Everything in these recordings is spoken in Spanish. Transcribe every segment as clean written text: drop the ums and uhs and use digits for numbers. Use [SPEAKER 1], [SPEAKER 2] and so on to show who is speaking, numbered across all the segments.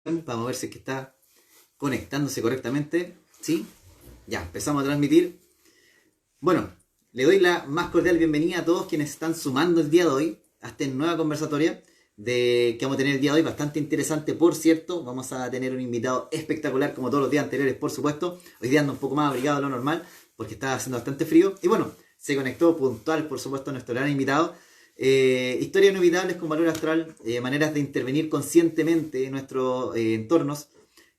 [SPEAKER 1] Vamos a ver si es que está conectándose correctamente. ¿Sí? Ya, empezamos a transmitir. Bueno, le doy la más cordial bienvenida a todos quienes están sumando el día de hoy a esta nueva conversatoria que vamos a tener el día de hoy, bastante interesante, por cierto. Vamos a tener un invitado espectacular, como todos los días anteriores, por supuesto. Hoy día ando un poco más abrigado de lo normal, porque está haciendo bastante frío. Y bueno, se conectó puntual, por supuesto, nuestro gran invitado. Historias inolvidables con valor astral, maneras de intervenir conscientemente en nuestros entornos,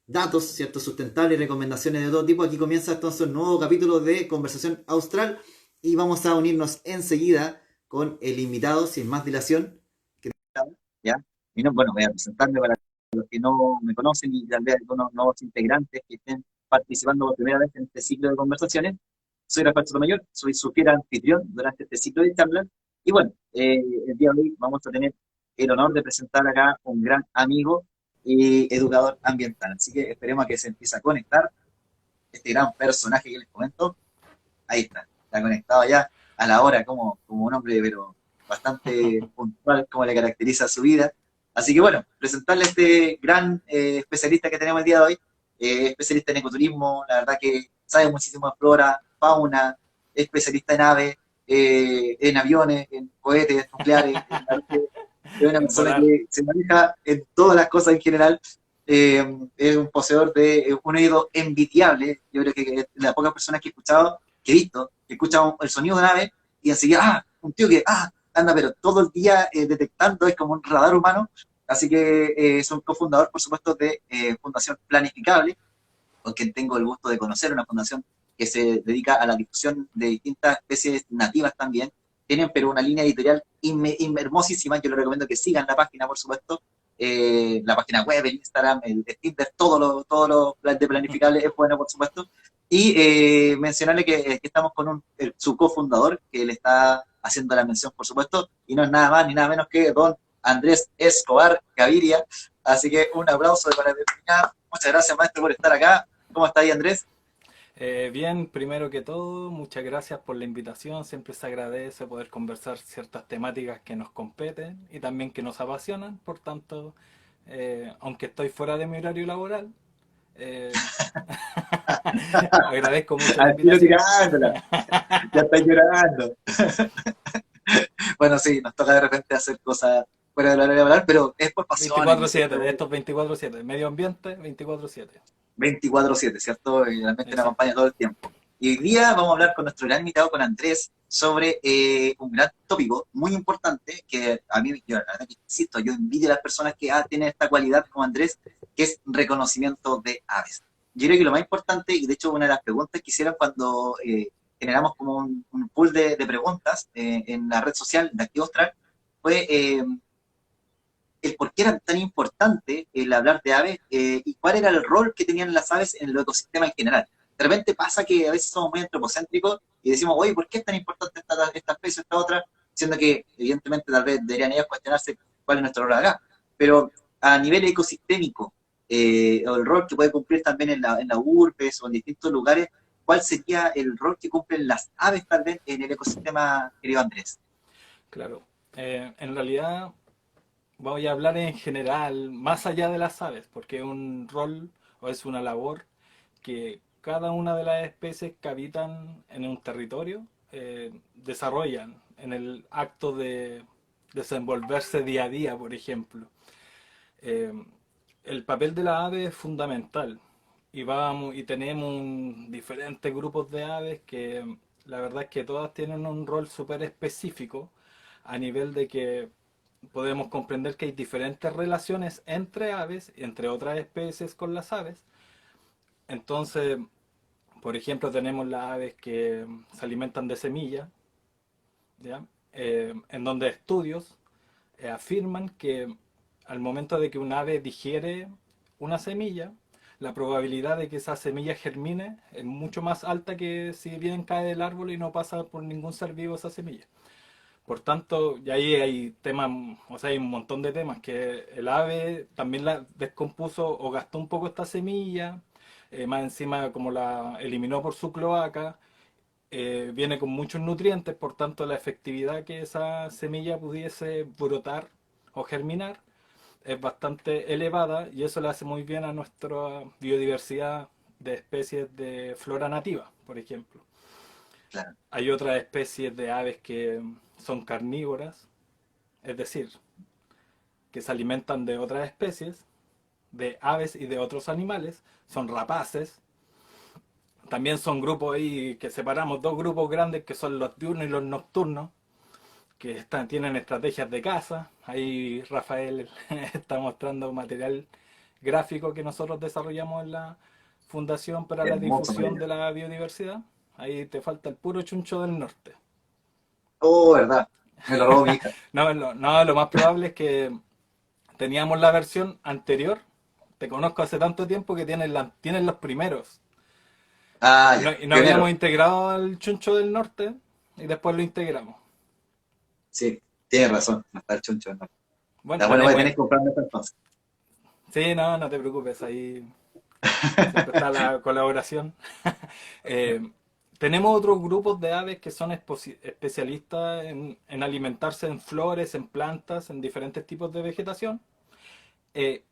[SPEAKER 1] datos, ¿cierto? Sustentables y recomendaciones de todo tipo. Aquí comienza entonces un nuevo capítulo de Conversación Austral y vamos a unirnos enseguida con el invitado, sin más dilación. ¿Ya? Y no, bueno, voy a presentarme para los que no me conocen y tal vez algunos nuevos integrantes que estén participando por primera vez en este ciclo de conversaciones. Soy Rafael Sotomayor, soy su fiel anfitrión durante este ciclo de charlas. Y bueno, el día de hoy vamos a tener el honor de presentar acá un gran amigo y educador ambiental. Así que esperemos a que se empiece a conectar este gran personaje que les comento. Ahí está conectado ya a la hora como un hombre, pero bastante puntual, como le caracteriza su vida. Así que bueno, presentarle a este gran especialista que tenemos el día de hoy, especialista en ecoturismo, la verdad que sabe muchísimo de flora, fauna, especialista en aves, en aviones, en cohetes nucleares, la verdad que es una
[SPEAKER 2] En
[SPEAKER 1] persona
[SPEAKER 2] volar.
[SPEAKER 1] que se maneja en todas las cosas en general. Es un poseedor de un oído envidiable. Yo creo que es de las pocas personas que he escuchado, que he visto, que escuchan el sonido de una ave y enseguida, un tío que, anda, pero todo el día detectando, es como un radar humano. Así que es un cofundador, por supuesto, de Fundación Planificable, con quien tengo el gusto de conocer, una fundación que se dedica a la difusión de distintas especies nativas también. Tienen pero una línea editorial hermosísima, yo les recomiendo que sigan la página, por supuesto, la página web, el Instagram, el Tinder, todo lo de planificable es bueno, por supuesto. Y mencionarle que estamos con su cofundador, que le está haciendo la mención, por supuesto, y no es nada más ni nada menos que don Andrés Escobar Gaviria. Así que un aplauso de para terminar. Muchas gracias, maestro, por estar acá. ¿Cómo está ahí, Andrés?
[SPEAKER 2] Bien, primero que todo, muchas gracias por la invitación. Siempre se agradece poder conversar ciertas temáticas que nos competen y también que nos apasionan. Por tanto, aunque estoy fuera de mi horario laboral, eh, agradezco mucho la
[SPEAKER 1] Al tiro
[SPEAKER 2] invitación.
[SPEAKER 1] tirándola. Ya está llorando. Bueno, sí, nos toca de repente hacer cosas fuera de la hora laboral, pero es por pasiones, ¿no es
[SPEAKER 2] 24/7, de
[SPEAKER 1] cierto?
[SPEAKER 2] estos 24/7. Medio ambiente, 24/7.
[SPEAKER 1] 24/7, ¿cierto? Y realmente nos
[SPEAKER 2] Exacto.
[SPEAKER 1] acompaña todo el tiempo. Y hoy día vamos a hablar con nuestro gran invitado, con Andrés, sobre un gran tópico muy importante que a mí, yo, la verdad que insisto, yo envidio a las personas que tienen esta cualidad como Andrés, que es reconocimiento de aves. Yo creo que lo más importante, y de hecho una de las preguntas que hicieron cuando generamos como un pool de preguntas en la red social de Activo Austral, fue el por qué era tan importante el hablar de aves y cuál era el rol que tenían las aves en el ecosistema en general. De repente pasa que a veces somos muy antropocéntricos y decimos, oye, ¿por qué es tan importante esta especie o esta otra? Siendo que, evidentemente, tal vez deberían ellos cuestionarse cuál es nuestro rol acá. Pero a nivel ecosistémico, o el rol que puede cumplir también en la urbes o en distintos lugares, ¿cuál sería el rol que cumplen las aves tal vez en el ecosistema, querido Andrés?
[SPEAKER 2] Claro. En realidad voy a hablar en general, más allá de las aves, porque es un rol o es una labor que cada una de las especies que habitan en un territorio desarrollan en el acto de desenvolverse día a día, por ejemplo. Eh, el papel de la ave es fundamental y vamos y tenemos diferentes grupos de aves que la verdad es que todas tienen un rol súper específico a nivel de que podemos comprender que hay diferentes relaciones entre aves, entre otras especies con las aves. Entonces, por ejemplo, tenemos las aves que se alimentan de semillas, ¿ya? En donde estudios afirman que al momento de que un ave digiere una semilla, la probabilidad de que esa semilla germine es mucho más alta que si bien cae del árbol y no pasa por ningún ser vivo esa semilla. Por tanto, y ahí hay temas, o sea, hay un montón de temas que el ave también la descompuso o gastó un poco esta semilla, más encima como la eliminó por su cloaca, viene con muchos nutrientes, por tanto la efectividad que esa semilla pudiese brotar o germinar es bastante elevada y eso le hace muy bien a nuestra biodiversidad de especies de flora nativa, por ejemplo.
[SPEAKER 1] Claro.
[SPEAKER 2] Hay otras especies de aves que son carnívoras, es decir, que se alimentan de otras especies, de aves y de otros animales, son rapaces. También son grupos ahí que separamos dos grupos grandes que son los diurnos y los nocturnos, que tienen estrategias de caza. Ahí Rafael está mostrando material gráfico que nosotros desarrollamos en la Fundación para la
[SPEAKER 1] Hermoso,
[SPEAKER 2] Difusión
[SPEAKER 1] María.
[SPEAKER 2] de la Biodiversidad. Ahí te falta el puro chuncho del norte.
[SPEAKER 1] Oh, verdad. Me lo robó mi hija.
[SPEAKER 2] No, no, lo más probable es que teníamos la versión anterior. Te conozco hace tanto tiempo que tienen los primeros.
[SPEAKER 1] Ah,
[SPEAKER 2] Y
[SPEAKER 1] ya.
[SPEAKER 2] no habíamos
[SPEAKER 1] Pionero.
[SPEAKER 2] integrado al chuncho del norte y después lo integramos.
[SPEAKER 1] Sí, tienes razón. No está el chuncho, no.
[SPEAKER 2] Bueno,
[SPEAKER 1] Está bueno, voy a
[SPEAKER 2] tenemos...
[SPEAKER 1] tener que comprarme esto entonces.
[SPEAKER 2] Sí, no, no te preocupes, ahí siempre está la colaboración. Eh, tenemos otros grupos de aves que son especialistas en alimentarse en flores, en plantas, en diferentes tipos de vegetación.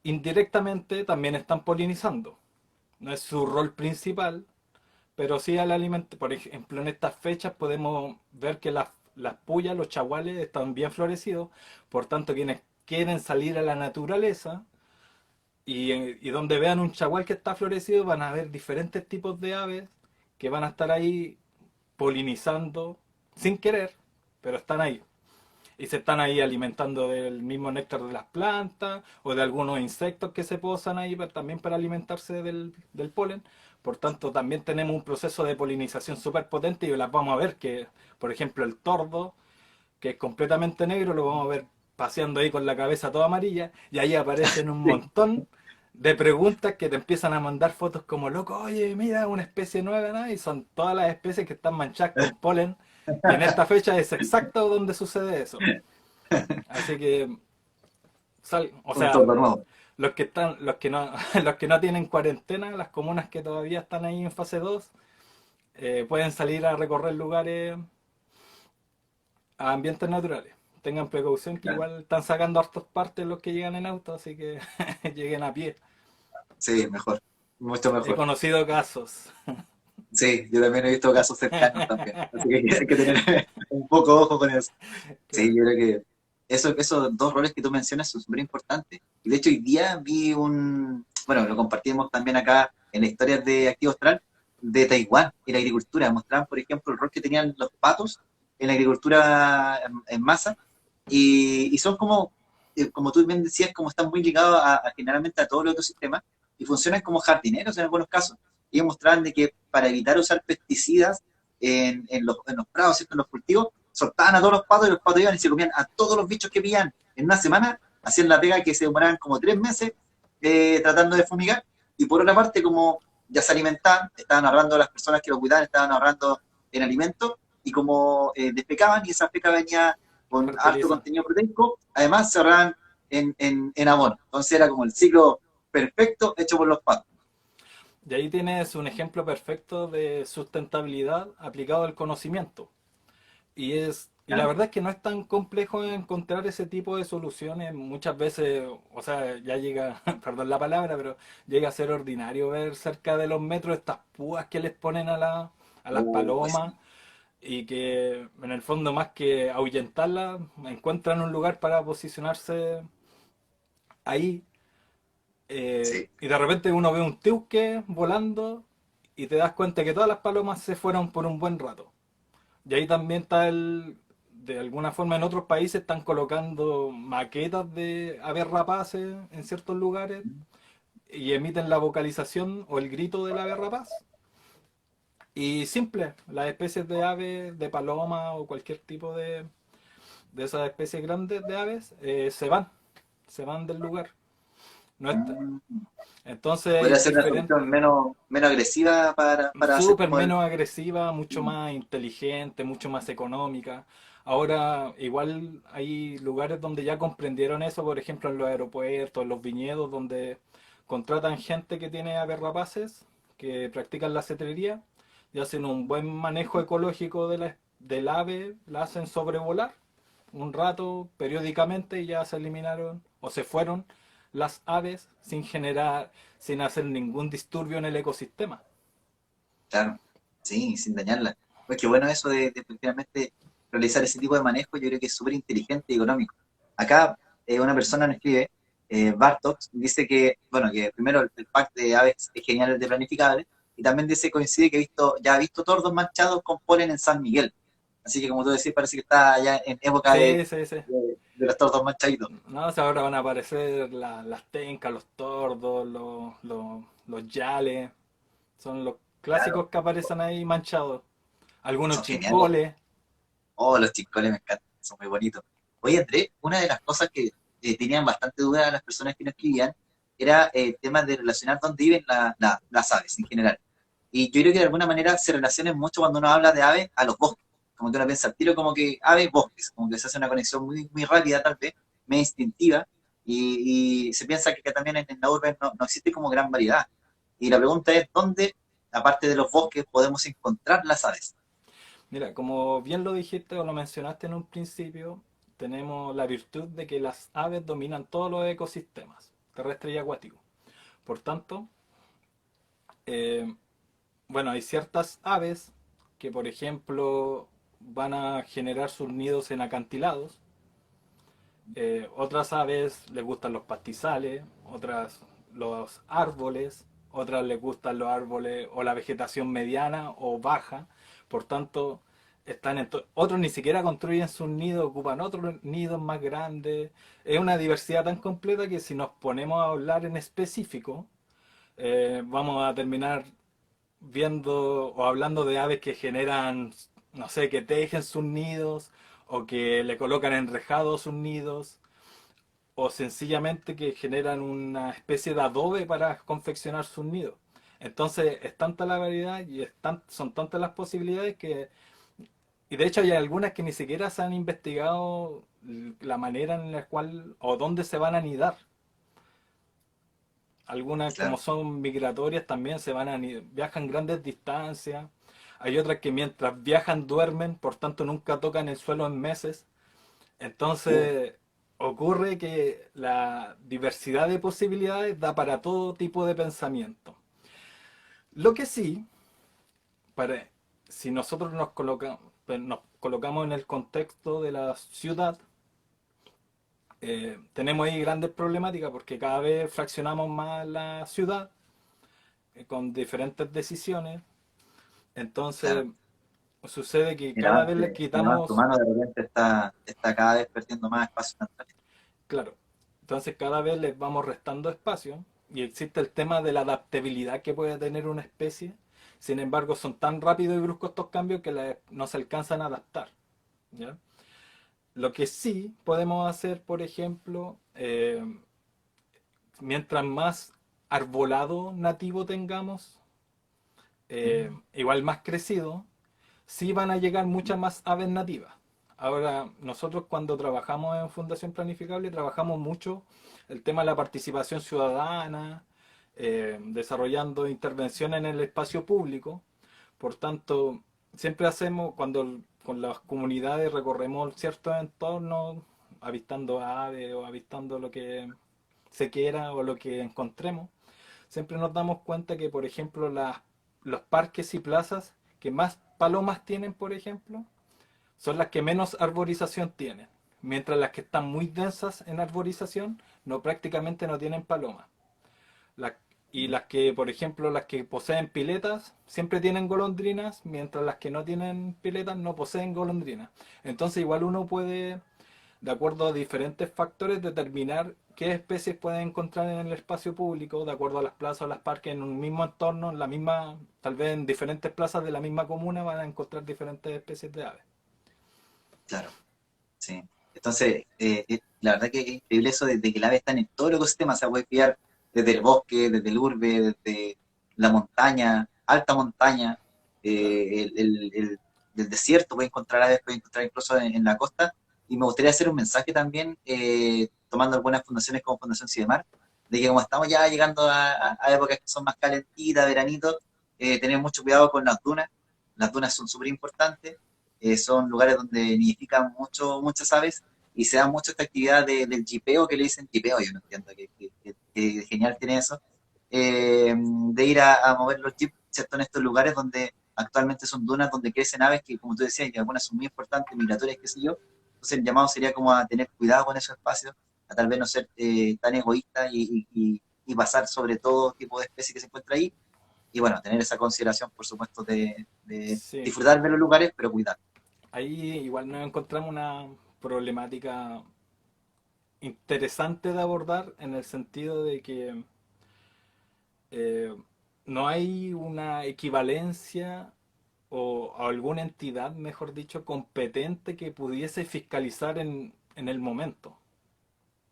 [SPEAKER 2] Indirectamente también están polinizando. No es su rol principal, pero sí al alimento. Por ejemplo, en estas fechas podemos ver que las puyas, los chaguales, están bien florecidos. Por tanto, quienes quieren salir a la naturaleza y donde vean un chagual que está florecido, van a ver diferentes tipos de aves que van a estar ahí polinizando sin querer, pero están ahí. Y se están ahí alimentando del mismo néctar de las plantas o de algunos insectos que se posan ahí también para alimentarse del polen. Por tanto, también tenemos un proceso de polinización súper potente y las vamos a ver que, por ejemplo, el tordo, que es completamente negro, lo vamos a ver paseando ahí con la cabeza toda amarilla y ahí aparecen un
[SPEAKER 1] Sí,
[SPEAKER 2] montón de preguntas que te empiezan a mandar fotos como loco, oye, mira, una especie nueva, ¿no? Y son todas las especies que están manchadas con polen y en esta fecha es exacto donde sucede eso. Así que, o
[SPEAKER 1] un
[SPEAKER 2] sea,
[SPEAKER 1] tordo nuevo.
[SPEAKER 2] los que no tienen cuarentena, las comunas que todavía están ahí en fase 2 pueden salir a recorrer lugares a ambientes naturales. Tengan precaución que
[SPEAKER 1] Claro.
[SPEAKER 2] igual están sacando hartas partes los que llegan en auto, así que lleguen a pie.
[SPEAKER 1] Sí, mejor. Mucho
[SPEAKER 2] He
[SPEAKER 1] mejor.
[SPEAKER 2] conocido casos.
[SPEAKER 1] Sí, yo también he visto casos cercanos también. Así que hay que tener un poco ojo con eso. Sí,
[SPEAKER 2] Claro.
[SPEAKER 1] yo creo que esos dos roles que tú mencionas son súper importantes. Y de hecho, hoy día vi bueno, lo compartimos también acá en las historias de Activo Austral, de Taiwán y la agricultura. Mostraban, por ejemplo, el rol que tenían los patos en la agricultura en masa. Y son como tú bien decías, como están muy ligados generalmente a todo el ecosistema y funcionan como jardineros en algunos casos. Ellos mostraban de que para evitar usar pesticidas en los prados, ¿cierto? En los cultivos, soltaban a todos los patos y los patos iban y se comían a todos los bichos que pillan en una semana, hacían la pega que se demoraban como 3 meses tratando de fumigar, y por otra parte, como ya se alimentaban, estaban ahorrando las personas que lo cuidaban, estaban ahorrando en alimentos, y como despecaban, y esa peca venía con alto
[SPEAKER 2] Fertiliza.
[SPEAKER 1] contenido proteico, además se ahorraban en abono. Entonces era como el ciclo perfecto hecho por los patos.
[SPEAKER 2] Y ahí tienes un ejemplo perfecto de sustentabilidad aplicado al conocimiento. Y la
[SPEAKER 1] Claro.
[SPEAKER 2] verdad es que no es tan complejo encontrar ese tipo de soluciones. Muchas veces, o sea, ya llega, perdón la palabra, pero llega a ser ordinario ver cerca de los metros estas púas que les ponen a las
[SPEAKER 1] Pues,
[SPEAKER 2] palomas y que en el fondo más que ahuyentarlas, encuentran un lugar para posicionarse ahí.
[SPEAKER 1] sí,
[SPEAKER 2] Y de repente uno ve un tiuque volando y te das cuenta que todas las palomas se fueron por un buen rato. Y ahí también está de alguna forma en otros países están colocando maquetas de aves rapaces en ciertos lugares y emiten la vocalización o el grito del ave rapaz. Y simple, las especies de aves, de paloma o cualquier tipo de esas especies grandes de aves se van del lugar. No está- Entonces hay
[SPEAKER 1] podría ser una
[SPEAKER 2] diferentes,
[SPEAKER 1] solución menos agresiva para hacer
[SPEAKER 2] súper
[SPEAKER 1] como el...
[SPEAKER 2] menos agresiva, mucho más inteligente, mucho más económica. Ahora, igual hay lugares donde ya comprendieron eso, por ejemplo en los aeropuertos, en los viñedos, donde contratan gente que tiene aves rapaces, que practican la cetrería y hacen un buen manejo ecológico del ave, la hacen sobrevolar un rato periódicamente y ya se eliminaron o se fueron las aves sin generar, sin hacer ningún disturbio en el ecosistema.
[SPEAKER 3] Claro, sí, sin dañarla. Pues qué bueno eso de efectivamente realizar ese tipo de manejo, yo creo que es súper inteligente y económico. Acá una persona nos escribe, Bartok, dice que, bueno, que primero el pack de aves es genial de planificable, y también dice, coincide que ya ha visto tordos manchados con polen en San Miguel. Así que como tú decís, parece que está ya en época
[SPEAKER 2] Sí, sí, sí.
[SPEAKER 3] de los tordos manchaditos.
[SPEAKER 2] No, o sea, ahora van a aparecer las tencas, los tordos, los yales. Son los
[SPEAKER 3] Claro,
[SPEAKER 2] clásicos que aparecen ahí manchados. Algunos
[SPEAKER 3] son geniales.
[SPEAKER 2] chincoles.
[SPEAKER 3] Oh, los chincoles me encantan, son muy bonitos. Oye, Andrés, una de las cosas que tenían bastante duda las personas que nos escribían era el tema de relacionar dónde viven las aves en general. Y yo creo que de alguna manera se relacionan mucho cuando uno habla de aves a los bosques. Como que uno piensa al tiro como que aves, bosques, como que se hace una conexión muy, muy rápida tal vez, medio instintiva, y se piensa que también en la urbe no existe como gran variedad. Y la pregunta es, ¿dónde, aparte de los bosques, podemos encontrar las aves?
[SPEAKER 2] Mira, como bien lo dijiste o lo mencionaste en un principio, tenemos la virtud de que las aves dominan todos los ecosistemas, terrestres y acuáticos. Por tanto, eh, bueno, hay ciertas aves que, por ejemplo, van a generar sus nidos en acantilados. Otras aves les gustan los pastizales, otras los árboles, otras les gustan los árboles o la vegetación mediana o baja. Por tanto, otros ni siquiera construyen sus nidos, ocupan otros nidos más grandes. Es una diversidad tan completa que si nos ponemos a hablar en específico, vamos a terminar viendo o hablando de aves que generan, no sé, que tejen sus nidos o que le colocan enrejados sus nidos o sencillamente que generan una especie de adobe para confeccionar sus nidos. Entonces es tanta la variedad y son tantas las posibilidades que... Y de hecho hay algunas que ni siquiera se han investigado la manera en la cual o dónde se van a anidar. Algunas como
[SPEAKER 3] Claro.
[SPEAKER 2] son migratorias también viajan grandes distancias. Hay otras que mientras viajan duermen, por tanto nunca tocan el suelo en meses. Entonces ocurre que la diversidad de posibilidades da para todo tipo de pensamiento. Lo que sí, para, si nosotros nos colocamos en el contexto de la ciudad, tenemos ahí grandes problemáticas porque cada vez fraccionamos más la ciudad con diferentes decisiones. Entonces
[SPEAKER 3] Claro.
[SPEAKER 2] sucede que
[SPEAKER 3] El
[SPEAKER 2] cada vez
[SPEAKER 3] avance,
[SPEAKER 2] le
[SPEAKER 3] el avance
[SPEAKER 2] quitamos,
[SPEAKER 3] humano de repente está cada vez perdiendo más espacio natural.
[SPEAKER 2] claro, entonces cada vez les vamos restando espacio y existe el tema de la adaptabilidad que puede tener una especie. Sin embargo, son tan rápidos y bruscos estos cambios que no se alcanzan a adaptar. ¿Ya? Lo que sí podemos hacer, por ejemplo, mientras más arbolado nativo tengamos, igual más crecido, sí van a llegar muchas más aves nativas. Ahora, nosotros cuando trabajamos en Fundación Planificable, trabajamos mucho el tema de la participación ciudadana, desarrollando intervenciones en el espacio público. Por tanto, siempre hacemos, cuando con las comunidades recorremos ciertos entornos, avistando aves o avistando lo que se quiera o lo que encontremos, siempre nos damos cuenta que, por ejemplo, los parques y plazas que más palomas tienen, por ejemplo, son las que menos arborización tienen. Mientras las que están muy densas en arborización, prácticamente no tienen palomas. La- y las que, por ejemplo, las que poseen piletas, siempre tienen golondrinas, mientras las que no tienen piletas no poseen golondrinas. Entonces igual uno puede, de acuerdo a diferentes factores, determinar qué especies pueden encontrar en el espacio público, de acuerdo a las plazas o las parques, en un mismo entorno, en la misma, tal vez en diferentes plazas de la misma comuna van a encontrar diferentes especies de aves.
[SPEAKER 3] Claro, sí. Entonces, la verdad que es increíble eso de que el ave está en todo el ecosistema, se puede pillar desde el bosque, desde el urbe, desde la montaña, alta montaña,
[SPEAKER 2] Claro.
[SPEAKER 3] del desierto, puede encontrar aves, puede encontrar incluso en la costa. Y me gustaría hacer un mensaje también, tomando algunas fundaciones como Fundación Sidemar, de que como estamos ya llegando a épocas que son más calentitas, veranitos, tener mucho cuidado con las dunas. Las dunas son súper importantes, son lugares donde nidifican muchas aves, y se da mucho esta actividad del jipeo, que le dicen jipeo, yo no entiendo que genial tiene eso, de ir a mover los jeeps, ¿cierto? En estos lugares donde actualmente son dunas, donde crecen aves que, como tú decías, que algunas son muy importantes, migratorias, qué sé yo. Entonces el llamado sería como a tener cuidado con esos espacios, a tal vez no ser tan egoísta y pasar sobre todo tipo de especie que se encuentra ahí. Y bueno, tener esa consideración, por supuesto, de
[SPEAKER 2] Sí,
[SPEAKER 3] disfrutar de los lugares, pero cuidar.
[SPEAKER 2] ahí igual nos encontramos una problemática interesante de abordar en el sentido de que eh, no hay una equivalencia o alguna entidad, mejor dicho, competente que pudiese fiscalizar en el momento.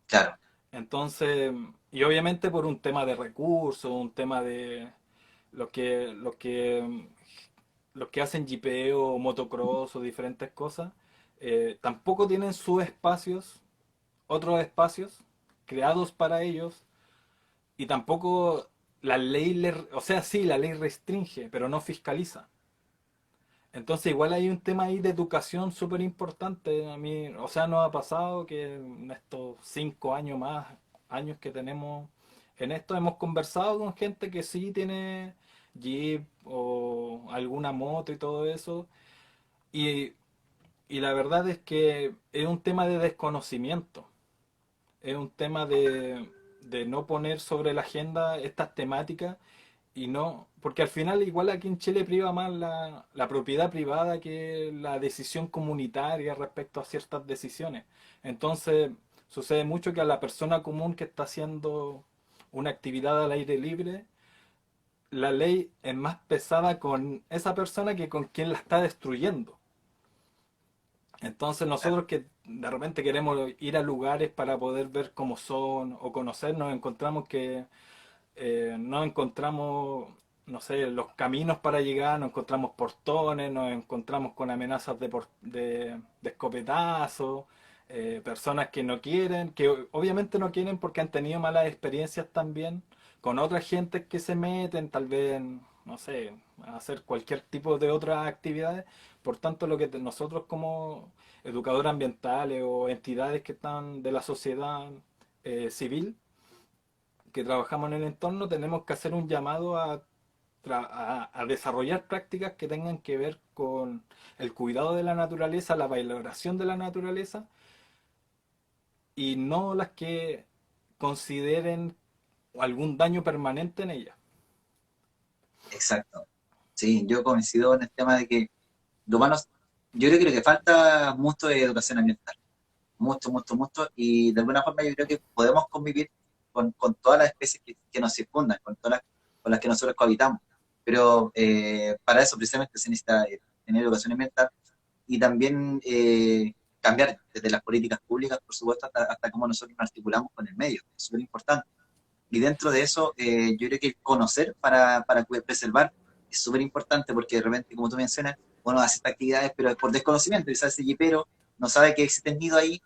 [SPEAKER 3] Claro,
[SPEAKER 2] Entonces, y obviamente por un tema de recursos, un tema de lo que, lo que, los que hacen jipeo, motocross o diferentes cosas, tampoco tienen sus espacios, otros espacios creados para ellos, y tampoco la ley, o sea, sí, la ley restringe, pero no fiscaliza. Entonces igual hay un tema ahí de educación súper importante. A mí, o sea, nos ha pasado que en estos 5 años más, años que tenemos en esto, hemos conversado con gente que sí tiene Jeep o alguna moto y todo eso. Y, y la verdad es que es un tema de desconocimiento. Es un tema de no poner sobre la agenda estas temáticas y no, porque al final igual aquí en Chile priva más la propiedad privada que la decisión comunitaria respecto a ciertas decisiones. Entonces sucede mucho que a la persona común que está haciendo una actividad al aire libre, la ley es más pesada con esa persona que con quien la está destruyendo. Entonces nosotros que de repente queremos ir a lugares para poder ver cómo son o conocer, nos encontramos que no encontramos, no sé, los caminos para llegar, nos encontramos portones, nos encontramos con amenazas de escopetazo, personas que no quieren, que obviamente no quieren porque han tenido malas experiencias también con otras gentes que se meten, tal vez, no sé, a hacer cualquier tipo de otras actividades. Por tanto, lo que nosotros como educadores ambientales o entidades que están de la sociedad civil, que trabajamos en el entorno, tenemos que hacer un llamado a desarrollar prácticas que tengan que ver con el cuidado de la naturaleza, la valoración de la naturaleza y no las que consideren algún daño permanente en ella.
[SPEAKER 3] exacto. Sí, yo coincido en el tema de que lo humano, yo creo que lo que falta mucho es educación ambiental. Mucho, mucho, mucho. Y de alguna forma yo creo que podemos convivir con todas las especies que nos circundan, con todas con las que nosotros cohabitamos. Pero para eso precisamente se necesita tener educación ambiental y también cambiar desde las políticas públicas, por supuesto, hasta cómo nosotros nos articulamos con el medio. Es súper importante. Y dentro de eso, yo creo que el conocer para poder preservar es súper importante porque de repente, como tú mencionas, uno hace estas actividades, pero es por desconocimiento, quizás ese jipero no sabe que existe el nido ahí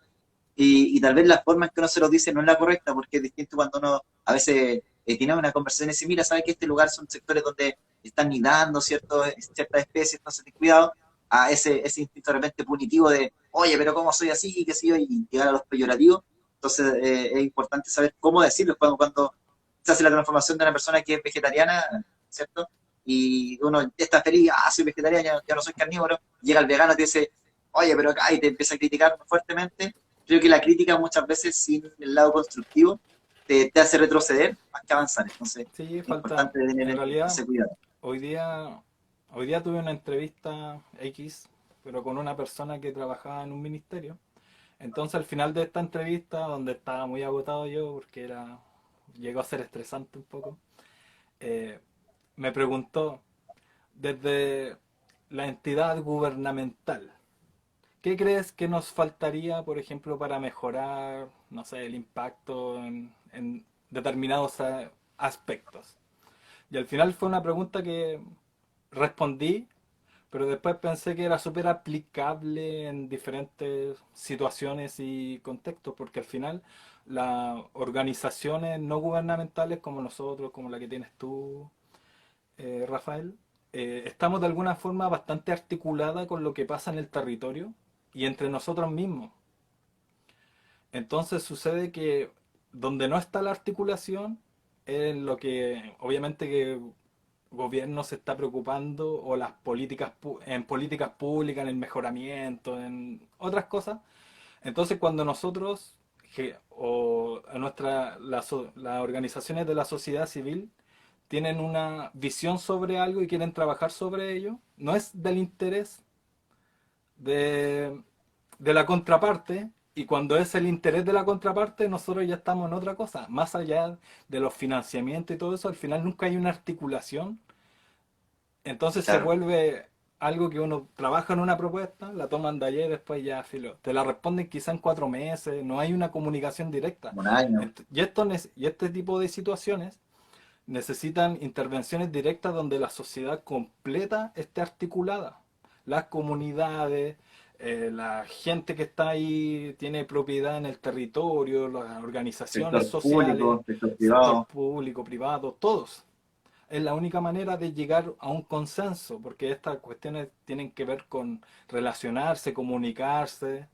[SPEAKER 3] y tal vez la forma en que uno se lo dice no es la correcta porque es distinto cuando uno a veces tiene una conversación y dice, mira, sabe que este lugar son sectores donde están nidando ciertas especies, entonces ten cuidado a ese instinto de repente punitivo de, oye, pero ¿cómo soy así? Y qué sé yo, y llegar a los peyorativos. Entonces es importante saber cómo decirlo cuando se hace la transformación de una persona que es vegetariana, ¿cierto? Y uno está feliz, soy vegetariano, ya no soy carnívoro, llega el vegano y te dice, oye, pero acá, y te empieza a criticar fuertemente. Creo que la crítica muchas veces sin el lado constructivo te hace retroceder más que avanzar. Entonces
[SPEAKER 2] Sí,
[SPEAKER 3] es
[SPEAKER 2] falta,
[SPEAKER 3] importante
[SPEAKER 2] en
[SPEAKER 3] tener
[SPEAKER 2] realidad,
[SPEAKER 3] ese cuidado.
[SPEAKER 2] hoy día, hoy día tuve una entrevista X, pero con una persona que trabajaba en un ministerio. Entonces al final de esta entrevista, donde estaba muy agotado yo, porque llegó a ser estresante un poco, eh, me preguntó desde la entidad gubernamental, ¿qué crees que nos faltaría, por ejemplo, para mejorar, no sé, el impacto en determinados aspectos? Y al final fue una pregunta que respondí, pero después pensé que era súper aplicable en diferentes situaciones y contextos, porque al final las organizaciones no gubernamentales como nosotros, como la que tienes tú, Rafael, estamos de alguna forma bastante articulada con lo que pasa en el territorio y entre nosotros mismos. Entonces sucede que donde no está la articulación es lo que obviamente que el gobierno se está preocupando o las políticas en políticas públicas, en el mejoramiento, en otras cosas. Entonces cuando nosotros o las organizaciones de la sociedad civil tienen una visión sobre algo y quieren trabajar sobre ello, no es del interés de, de la contraparte, y cuando es el interés de la contraparte, nosotros ya estamos en otra cosa. Más allá de los financiamientos y todo eso, al final nunca hay una articulación. Entonces se
[SPEAKER 3] Claro,
[SPEAKER 2] vuelve algo que uno trabaja en una propuesta, la toman de ayer, después ya filo. Te la responden quizá en 4 meses, no hay una comunicación directa.
[SPEAKER 3] un año,
[SPEAKER 2] Y este tipo de situaciones necesitan intervenciones directas donde la sociedad completa esté articulada. Las comunidades, la gente que está ahí tiene propiedad en el territorio, las organizaciones
[SPEAKER 3] sector
[SPEAKER 2] sociales,
[SPEAKER 3] público, sector
[SPEAKER 2] sector
[SPEAKER 3] privado,
[SPEAKER 2] público, privado, todos. Es la única manera de llegar a un consenso, porque estas cuestiones tienen que ver con relacionarse, comunicarse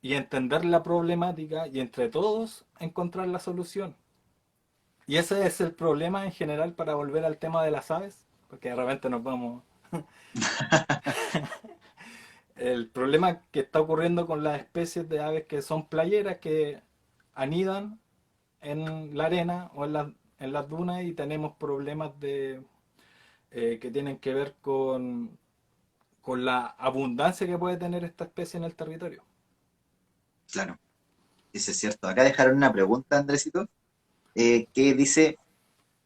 [SPEAKER 2] y entender la problemática y entre todos encontrar la solución. Y ese es el problema en general para volver al tema de las aves, porque de repente nos vamos. El problema que está ocurriendo con las especies de aves que son playeras, que anidan en la arena o en las dunas, y tenemos problemas que tienen que ver con la abundancia que puede tener esta especie en el territorio.
[SPEAKER 3] claro, eso es cierto. Acá dejaron una pregunta, Andresito, que dice,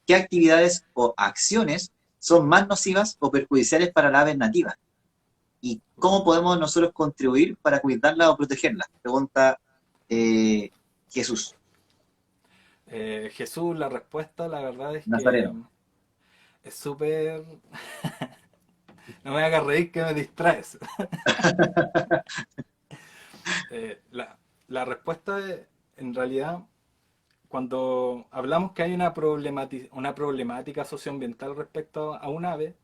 [SPEAKER 3] ¿qué actividades o acciones son más nocivas o perjudiciales para las aves nativas? ¿Y cómo podemos nosotros contribuir para cuidarlas o protegerlas? Pregunta Jesús
[SPEAKER 2] Jesús, la respuesta, la verdad es que
[SPEAKER 3] Nazareno.
[SPEAKER 2] es súper... No me hagas reír que me distraes. La respuesta es, en realidad, cuando hablamos que hay una problemática socioambiental respecto a un ave,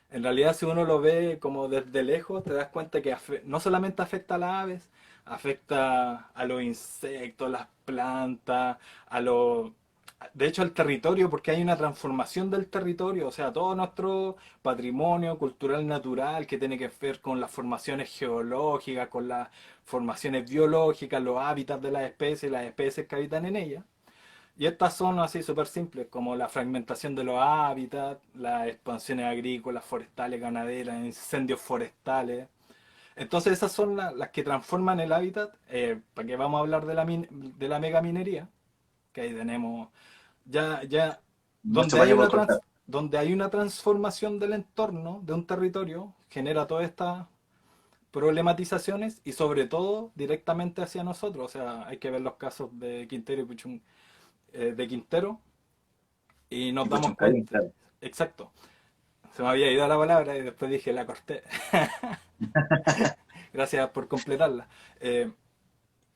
[SPEAKER 2] en realidad si uno lo ve como desde lejos, te das cuenta que no solamente afecta a las aves, afecta a los insectos, las plantas, a los... De hecho, al territorio, porque hay una transformación del territorio, o sea, todo nuestro patrimonio cultural natural que tiene que ver con las formaciones geológicas, con las formaciones biológicas, los hábitats de las especies que habitan en ellas. Y estas son así súper simples, como la fragmentación de los hábitats, las expansiones agrícolas, forestales, ganaderas, incendios forestales. Entonces esas son las que transforman el hábitat. ¿Para qué vamos a hablar de de la megaminería? Que ahí tenemos ya
[SPEAKER 3] Mucho para que puedo contar.
[SPEAKER 2] donde hay una transformación del entorno, de un territorio, genera todas estas problematizaciones y sobre todo directamente hacia nosotros. O sea, hay que ver los casos de Quintero y de Quintero, y nos
[SPEAKER 3] Y
[SPEAKER 2] damos
[SPEAKER 3] Puchuncaví,
[SPEAKER 2] cuenta,
[SPEAKER 3] claro.
[SPEAKER 2] exacto, se me había ido la palabra y después dije la corté, gracias por completarla.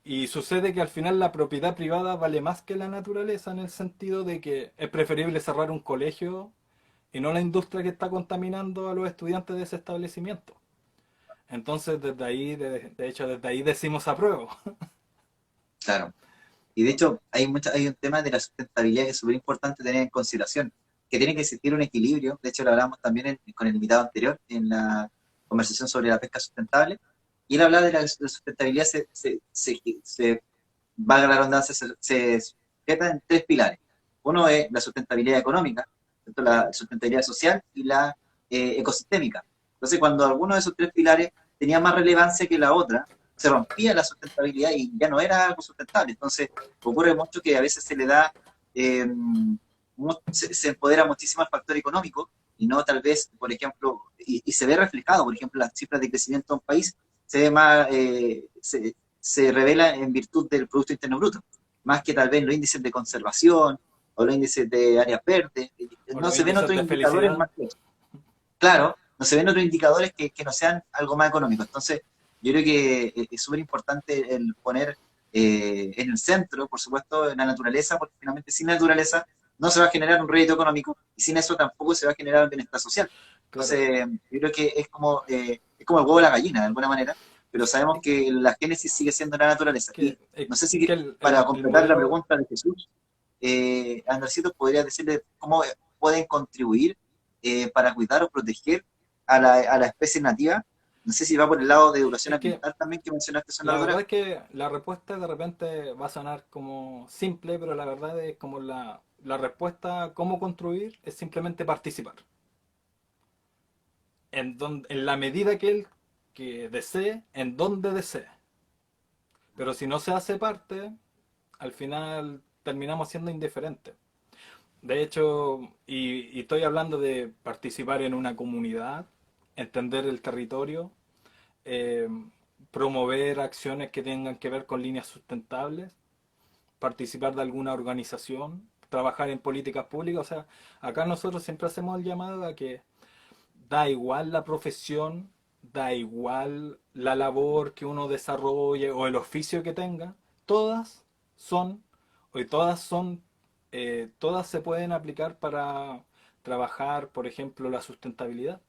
[SPEAKER 2] Y sucede que al final la propiedad privada vale más que la naturaleza, en el sentido de que es preferible cerrar un colegio y no la industria que está contaminando a los estudiantes de ese establecimiento. Entonces desde ahí, de hecho desde ahí decimos apruebo.
[SPEAKER 3] Claro. Y de hecho, hay un tema de la sustentabilidad que es súper importante tener en consideración, que tiene que existir un equilibrio. De hecho, lo hablamos también con el invitado anterior en la conversación sobre la pesca sustentable. Y él hablaba de la sustentabilidad, valga la redundancia, se sujeta en tres pilares. Uno es la sustentabilidad económica, ¿cierto? La sustentabilidad social y la ecosistémica. Entonces, cuando alguno de esos tres pilares tenía más relevancia que la otra, se rompía la sustentabilidad y ya no era algo sustentable. Entonces, ocurre mucho que a veces se le da, se empodera muchísimo al factor económico y no tal vez, por ejemplo, y se ve reflejado, por ejemplo, las cifras de crecimiento de un país se ve más, se revela en virtud del Producto Interno Bruto, más que tal vez los índices de conservación o los índices de áreas verdes.
[SPEAKER 2] O
[SPEAKER 3] No
[SPEAKER 2] los
[SPEAKER 3] se ven
[SPEAKER 2] índices
[SPEAKER 3] otros
[SPEAKER 2] de
[SPEAKER 3] indicadores
[SPEAKER 2] felicidad.
[SPEAKER 3] más que eso. Claro, no se ven otros indicadores que no sean algo más económico. Entonces, yo creo que es súper importante el poner en el centro, por supuesto, la naturaleza, porque finalmente sin naturaleza no se va a generar un rédito económico y sin eso tampoco se va a generar el bienestar social.
[SPEAKER 2] Claro.
[SPEAKER 3] Entonces, yo creo que es como el huevo de la gallina, de alguna manera, pero sabemos que la génesis sigue siendo la naturaleza. Y
[SPEAKER 2] Que,
[SPEAKER 3] no sé si
[SPEAKER 2] que
[SPEAKER 3] para
[SPEAKER 2] el
[SPEAKER 3] completar la
[SPEAKER 2] modelo,
[SPEAKER 3] pregunta de Jesús, Andresito, podría decirle cómo pueden contribuir para cuidar o proteger a la especie nativa. No sé si va por el lado de educación
[SPEAKER 2] es que
[SPEAKER 3] ambiental también que mencionaste,
[SPEAKER 2] la verdad
[SPEAKER 3] Sonadora.
[SPEAKER 2] es que la respuesta de repente va a sonar como simple, pero la verdad es como la respuesta cómo construir es simplemente participar. En la medida que él que desee, en donde desee. Pero si no se hace parte, al final terminamos siendo indiferentes. De hecho, y estoy hablando de participar en una comunidad, entender el territorio, eh, promover acciones que tengan que ver con líneas sustentables, participar de alguna organización, trabajar en políticas públicas. O sea, acá nosotros siempre hacemos el llamado a que da igual la profesión, da igual la labor que uno desarrolle o el oficio que tenga, todas son, o todas se pueden aplicar para trabajar, por ejemplo, la sustentabilidad,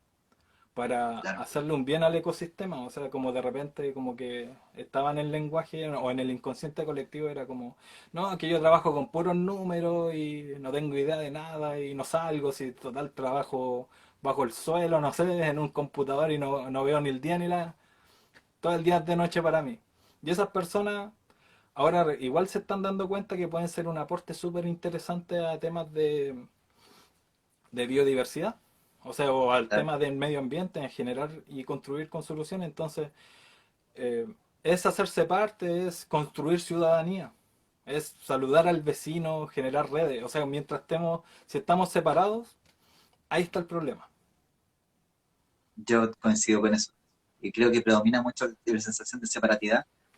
[SPEAKER 2] para
[SPEAKER 3] Claro,
[SPEAKER 2] hacerle un bien al ecosistema. O sea, como de repente, como que estaba en el lenguaje o en el inconsciente colectivo, era como, no, que yo trabajo con puros números y no tengo idea de nada y no salgo, si total trabajo bajo el suelo, no sé, en un computador y no veo ni el día ni la... Todo el día es de noche para mí. Y esas personas ahora igual se están dando cuenta que pueden ser un aporte súper interesante a temas de biodiversidad, o sea, o al
[SPEAKER 3] claro.
[SPEAKER 2] tema del medio ambiente en general y construir con soluciones. Entonces, eh, es hacerse parte, es construir ciudadanía, es saludar al vecino, generar redes. O sea, mientras estemos, si estamos separados, ahí está el problema.
[SPEAKER 3] Yo coincido con eso. Y creo que predomina mucho la sensación de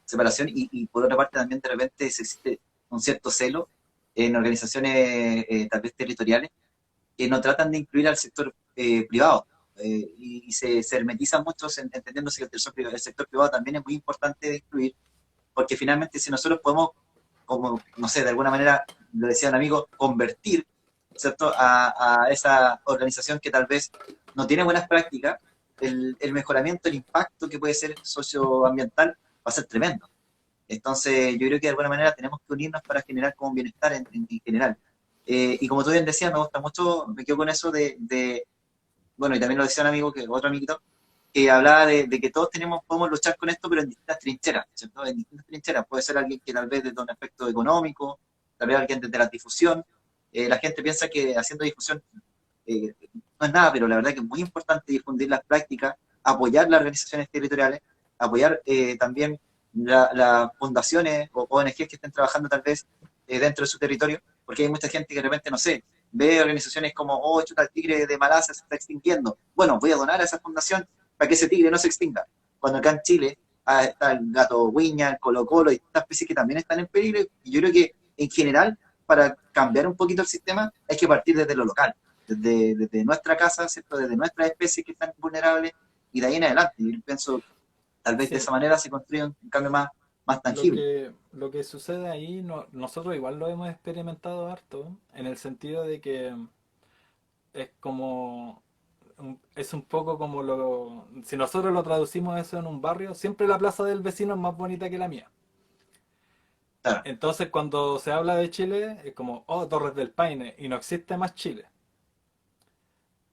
[SPEAKER 3] separación, y por otra parte también de repente existe un cierto celo en organizaciones tal vez territoriales que no tratan de incluir al sector privado, y se hermetizan muchos entendiéndose que el sector privado también es muy importante de incluir, porque finalmente si nosotros podemos, como, no sé, de alguna manera, lo decía un amigo, convertir, ¿cierto?, a esa organización que tal vez no tiene buenas prácticas, el mejoramiento, el impacto que puede ser socioambiental va a ser tremendo. Entonces, yo creo que de alguna manera tenemos que unirnos para generar como un bienestar en general. Y como tú bien decías, me gusta mucho, me quedo con eso bueno, y también lo decía un amigo, otro amiguito, que hablaba de que todos podemos luchar con esto, pero en distintas trincheras, ¿cierto? En distintas trincheras. Puede ser alguien que tal vez desde un aspecto económico, tal vez alguien desde la difusión. La gente piensa que haciendo difusión no es nada, pero la verdad que es muy importante difundir las prácticas, apoyar las organizaciones territoriales, apoyar también las fundaciones o ONGs que estén trabajando tal vez dentro de su territorio, porque hay mucha gente que de repente, no sé, ve organizaciones como, oh, chuta, el tigre de Malasia se está extinguiendo. Bueno, voy a donar a esa fundación para que ese tigre no se extinga. Cuando acá en Chile está el gato Huiña, el Colo Colo y estas especies que también están en peligro, y yo creo que en general, para cambiar un poquito el sistema, hay que partir desde lo local, desde nuestra casa, ¿cierto? Desde nuestras especies que están vulnerables, y de ahí en adelante. Yo pienso, tal vez de
[SPEAKER 2] Sí,
[SPEAKER 3] esa manera se construye un cambio más tangible.
[SPEAKER 2] lo que sucede ahí, nosotros igual lo hemos experimentado harto, en el sentido de que es como es un poco como si nosotros lo traducimos eso en un barrio, siempre la plaza del vecino es más bonita que la mía.
[SPEAKER 3] Claro,
[SPEAKER 2] Entonces cuando se habla de Chile es como, oh, Torres del Paine, y no existe más Chile.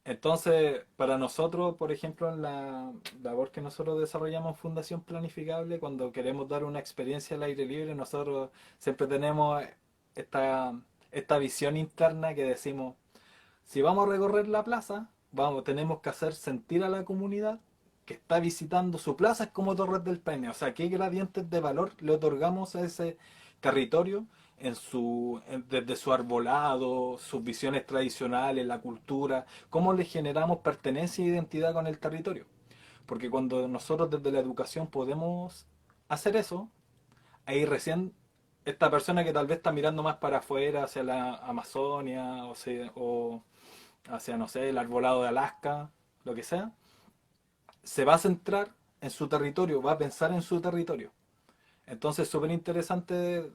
[SPEAKER 2] Entonces, para nosotros, por ejemplo, en la labor que nosotros desarrollamos en Fundación Planificable, cuando queremos dar una experiencia al aire libre, nosotros siempre tenemos esta, esta visión interna que decimos, si vamos a recorrer la plaza, tenemos que hacer sentir a la comunidad que está visitando su plaza es como Torres del Paine. O sea, qué gradientes de valor le otorgamos a ese territorio desde su arbolado, sus visiones tradicionales, la cultura, cómo le generamos pertenencia e identidad con el territorio. Porque cuando nosotros desde la educación podemos hacer eso, ahí recién esta persona que tal vez está mirando más para afuera, hacia la Amazonia, o hacia, no sé, el arbolado de Alaska, lo que sea, se va a centrar en su territorio, va a pensar en su territorio. Entonces es súper interesante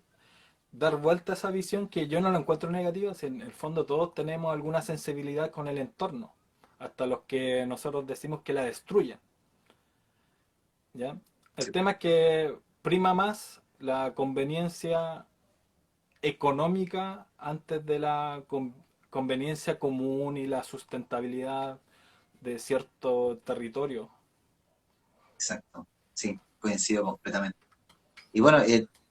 [SPEAKER 2] dar vuelta a esa visión que yo no la encuentro negativa, si en el fondo todos tenemos alguna sensibilidad con el entorno, hasta los que nosotros decimos que la destruyen, ¿ya? El
[SPEAKER 3] Sí,
[SPEAKER 2] tema es que prima más la conveniencia económica antes de la conveniencia común y la sustentabilidad de cierto territorio.
[SPEAKER 3] exacto. Sí, coincido completamente. Y bueno,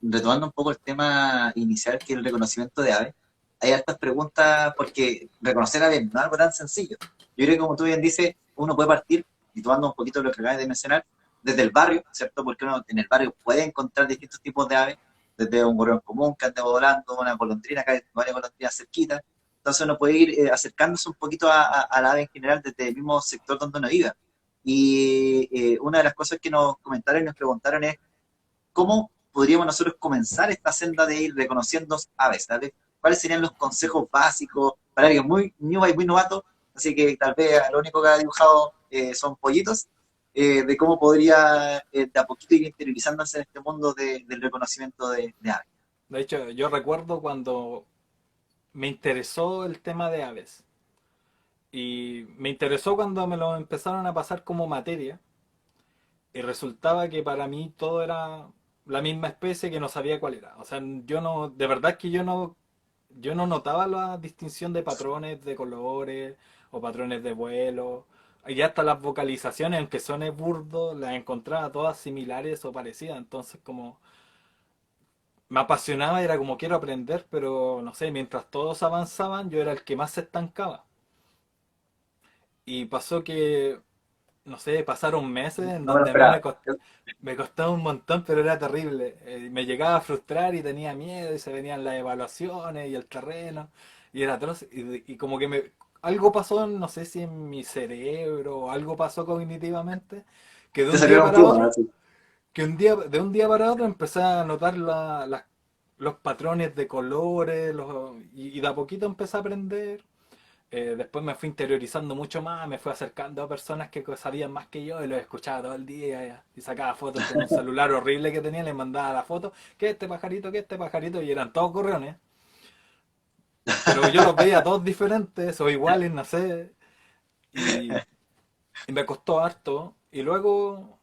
[SPEAKER 3] retomando un poco el tema inicial, que es el reconocimiento de aves, hay hartas preguntas porque reconocer aves no es algo tan sencillo. Yo creo que como tú bien dices, uno puede partir, y tomando un poquito lo que acabas de mencionar, desde el barrio, ¿cierto? Porque uno en el barrio puede encontrar distintos tipos de aves, desde un gorrión común que ande volando, una golondrina, acá hay varias golondrinas cerquita. Entonces uno puede ir acercándose un poquito a la ave en general desde el mismo sector donde uno viva. Y una de las cosas que nos comentaron y nos preguntaron es, ¿cómo podríamos nosotros comenzar esta senda de ir reconociendo aves? Tal vez, ¿cuáles serían los consejos básicos para alguien muy new y muy novato? Así que tal vez lo único que ha dibujado son pollitos, de cómo podría de a poquito ir interiorizándose en este mundo del reconocimiento de aves.
[SPEAKER 2] De hecho, yo recuerdo cuando me interesó el tema de aves. Y me interesó cuando me lo empezaron a pasar como materia. Y resultaba que para mí todo era la misma especie que no sabía cuál era. O sea, yo no, de verdad que yo no notaba la distinción de patrones de colores o patrones de vuelo. Y hasta las vocalizaciones, aunque suene burdo, las encontraba todas similares o parecidas. Entonces, como me apasionaba, era como quiero aprender, pero no sé, mientras todos avanzaban, yo era el que más se estancaba. Y pasó que, no sé, pasaron meses en
[SPEAKER 3] No me lo
[SPEAKER 2] donde a mí
[SPEAKER 3] esperaba.
[SPEAKER 2] me costaba un montón, pero era terrible. Me llegaba a frustrar y tenía miedo y se venían las evaluaciones y el terreno y era atroz. Y como que algo pasó, no sé si en mi cerebro o algo pasó cognitivamente, que de
[SPEAKER 3] Te
[SPEAKER 2] un día
[SPEAKER 3] salieron
[SPEAKER 2] para
[SPEAKER 3] plumas,
[SPEAKER 2] otro,
[SPEAKER 3] así.
[SPEAKER 2] de un día para otro empecé a notar los patrones de colores y de a poquito empecé a aprender. Después me fui interiorizando mucho más, me fui acercando a personas que sabían más que yo y los escuchaba todo el día y sacaba fotos con un celular horrible que tenía, les mandaba la foto, que este pajarito, y eran todos gorriones, pero yo los veía todos diferentes o iguales, no sé, y, y me costó harto. Y luego,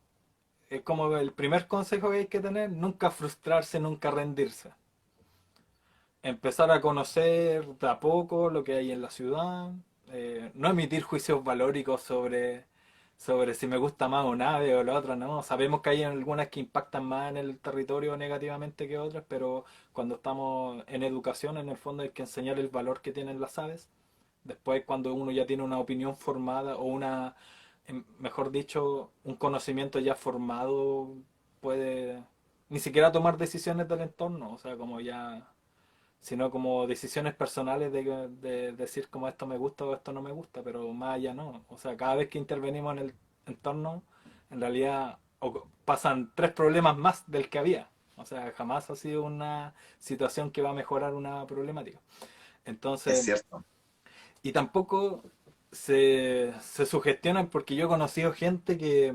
[SPEAKER 2] es como el primer consejo que hay que tener, nunca frustrarse, nunca rendirse. Empezar a conocer de a poco lo que hay en la ciudad, no emitir juicios valóricos sobre si me gusta más un ave o la otra, no. Sabemos que hay algunas que impactan más en el territorio negativamente que otras, pero cuando estamos en educación, en el fondo hay que enseñar el valor que tienen las aves. Después, cuando uno ya tiene una opinión formada o mejor dicho, un conocimiento ya formado, puede ni siquiera tomar decisiones del entorno, o sea, como ya sino como decisiones personales de decir como esto me gusta o esto no me gusta, pero más allá no. O sea, cada vez que intervenimos en el entorno, en realidad pasan tres problemas más del que había. O sea, jamás ha sido una situación que va a mejorar una problemática.
[SPEAKER 3] Es
[SPEAKER 2] Entonces,
[SPEAKER 3] cierto.
[SPEAKER 2] y tampoco se sugestionan porque yo he conocido gente que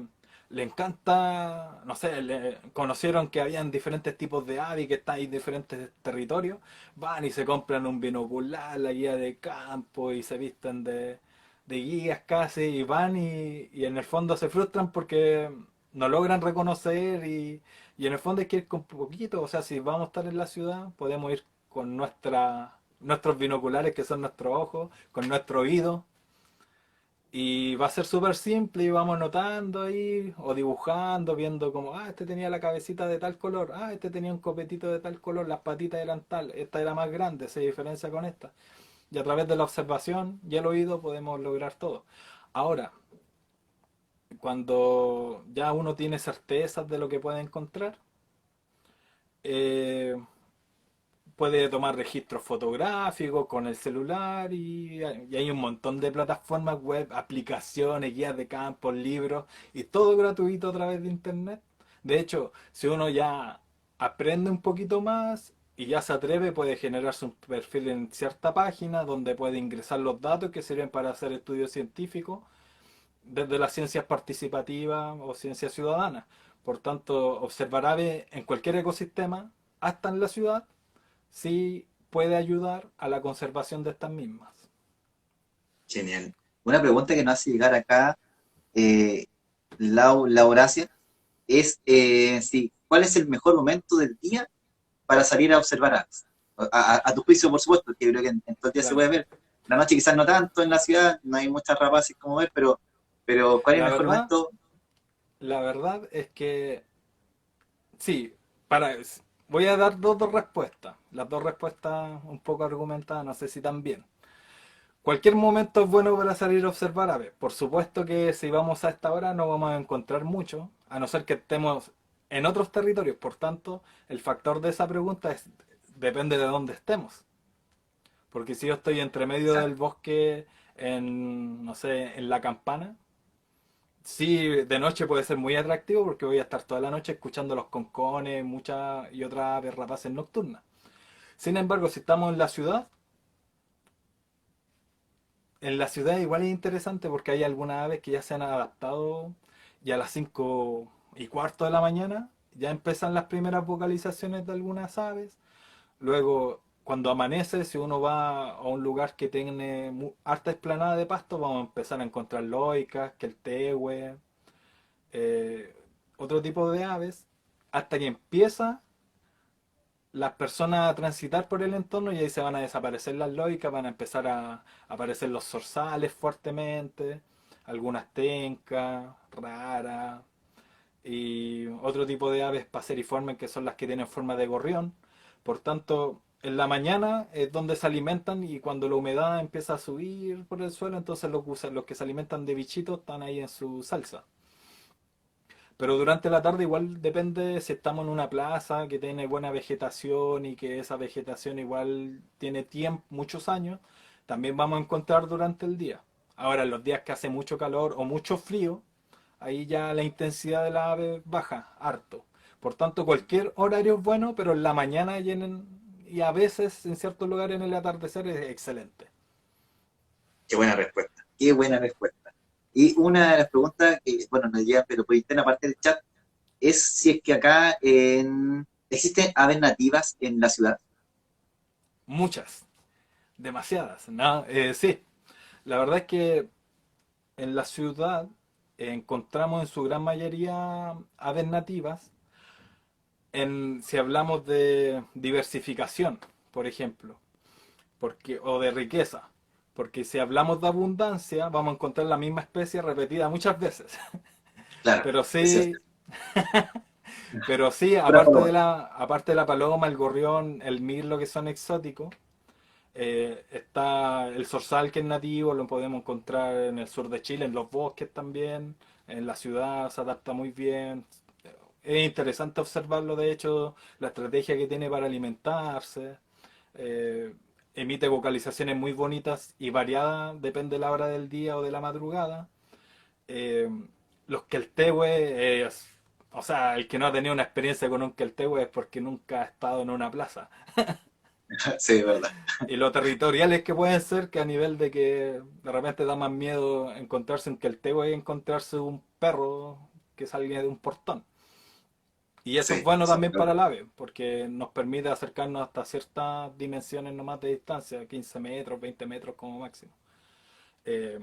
[SPEAKER 2] le encanta, no sé, conocieron que habían diferentes tipos de aves que están en diferentes territorios, van y se compran un binocular, la guía de campo y se visten de guías casi y van y en el fondo se frustran porque no logran reconocer y en el fondo hay que ir con poquito, o sea, si vamos a estar en la ciudad, podemos ir con nuestros binoculares que son nuestros ojos, con nuestro oído. Y va a ser súper simple y vamos notando ahí, o dibujando, viendo como, este tenía la cabecita de tal color, este tenía un copetito de tal color, las patitas eran tal, esta era más grande, se diferencia con esta. Y a través de la observación y el oído podemos lograr todo. Ahora, cuando ya uno tiene certezas de lo que puede encontrar, eh, puede tomar registros fotográficos con el celular y hay un montón de plataformas web, aplicaciones, guías de campo, libros y todo gratuito a través de internet. De hecho, si uno ya aprende un poquito más y ya se atreve, puede generarse un perfil en cierta página donde puede ingresar los datos que sirven para hacer estudios científicos desde las ciencias participativas o ciencias ciudadanas. Por tanto, observar aves en cualquier ecosistema, hasta en la ciudad, sí puede ayudar a la conservación de estas mismas.
[SPEAKER 3] Genial. Una pregunta que nos hace llegar acá, Lauracia. es sí, ¿cuál es el mejor momento del día para salir a observar aves? A tu juicio, por supuesto, que creo que en todo el día se
[SPEAKER 2] Claro.
[SPEAKER 3] puede ver. La noche quizás no tanto en la ciudad, no hay muchas rapaces como ver, pero ¿cuál es el
[SPEAKER 2] La
[SPEAKER 3] mejor
[SPEAKER 2] verdad,
[SPEAKER 3] momento?
[SPEAKER 2] la verdad es que sí, para, voy a dar dos respuestas. Las dos respuestas un poco argumentadas, no sé si tan bien. Cualquier momento es bueno para salir a observar aves. Por supuesto que si vamos a esta hora no vamos a encontrar mucho, a no ser que estemos en otros territorios. Por tanto, el factor de esa pregunta depende de dónde estemos. Porque si yo estoy entre medio del
[SPEAKER 3] Exacto.
[SPEAKER 2] bosque, en, no sé, en la campana, sí, de noche puede ser muy atractivo porque voy a estar toda la noche escuchando los concones, muchas y otras aves rapaces nocturnas. Sin embargo, si estamos en la ciudad igual es interesante porque hay algunas aves que ya se han adaptado y a las 5:15 de la mañana ya empiezan las primeras vocalizaciones de algunas aves. Luego, cuando amanece, si uno va a un lugar que tiene harta explanada de pasto, vamos a empezar a encontrar loicas, que el tehue, eh, otro tipo de aves, hasta que empieza las personas a transitar por el entorno y ahí se van a desaparecer las loicas, van a empezar a aparecer los zorzales fuertemente, algunas tencas, raras, y otro tipo de aves paseriformes que son las que tienen forma de gorrión. Por tanto, en la mañana es donde se alimentan y cuando la humedad empieza a subir por el suelo, entonces los que se alimentan de bichitos están ahí en su salsa. Pero durante la tarde igual depende si estamos en una plaza que tiene buena vegetación y que esa vegetación igual tiene tiempo, muchos años, también vamos a encontrar durante el día. Ahora, en los días que hace mucho calor o mucho frío, ahí ya la intensidad de la ave baja harto. Por tanto, cualquier horario es bueno, pero en la mañana y a veces en ciertos lugares en el atardecer es excelente.
[SPEAKER 3] Qué buena respuesta, qué buena respuesta. Y una de las preguntas que, bueno, nos llega, pero por interna parte del chat, es si es que acá existen aves nativas en la ciudad.
[SPEAKER 2] Muchas, demasiadas. ¿No? Sí, la verdad es que en la ciudad encontramos en su gran mayoría aves nativas. Si hablamos de diversificación, por ejemplo, o de riqueza, porque si hablamos de abundancia, vamos a encontrar la misma especie repetida muchas veces.
[SPEAKER 3] Claro,
[SPEAKER 2] Pero
[SPEAKER 3] es cierto.
[SPEAKER 2] sí, pero sí,
[SPEAKER 3] Pura paloma.
[SPEAKER 2] aparte de la paloma, el gorrión, el mirlo que son exóticos, está el zorzal que es nativo, lo podemos encontrar en el sur de Chile, en los bosques también, en la ciudad se adapta muy bien. Es interesante observarlo, de hecho, la estrategia que tiene para alimentarse. eh, Emite vocalizaciones muy bonitas y variadas, depende de la hora del día o de la madrugada. Eh, los Keltehue, o sea, el que no ha tenido una experiencia con un Keltehue es porque nunca ha estado en una plaza.
[SPEAKER 3] Sí, es verdad.
[SPEAKER 2] Y lo territoriales que pueden ser, que a nivel de que de repente da más miedo encontrarse un Keltehue que encontrarse un perro que salga de un portón. Y eso es
[SPEAKER 3] Sí,
[SPEAKER 2] bueno
[SPEAKER 3] eso es
[SPEAKER 2] también
[SPEAKER 3] verdad.
[SPEAKER 2] para el ave, porque nos permite acercarnos hasta ciertas dimensiones nomás de distancia, 15 metros, 20 metros como máximo. Eh,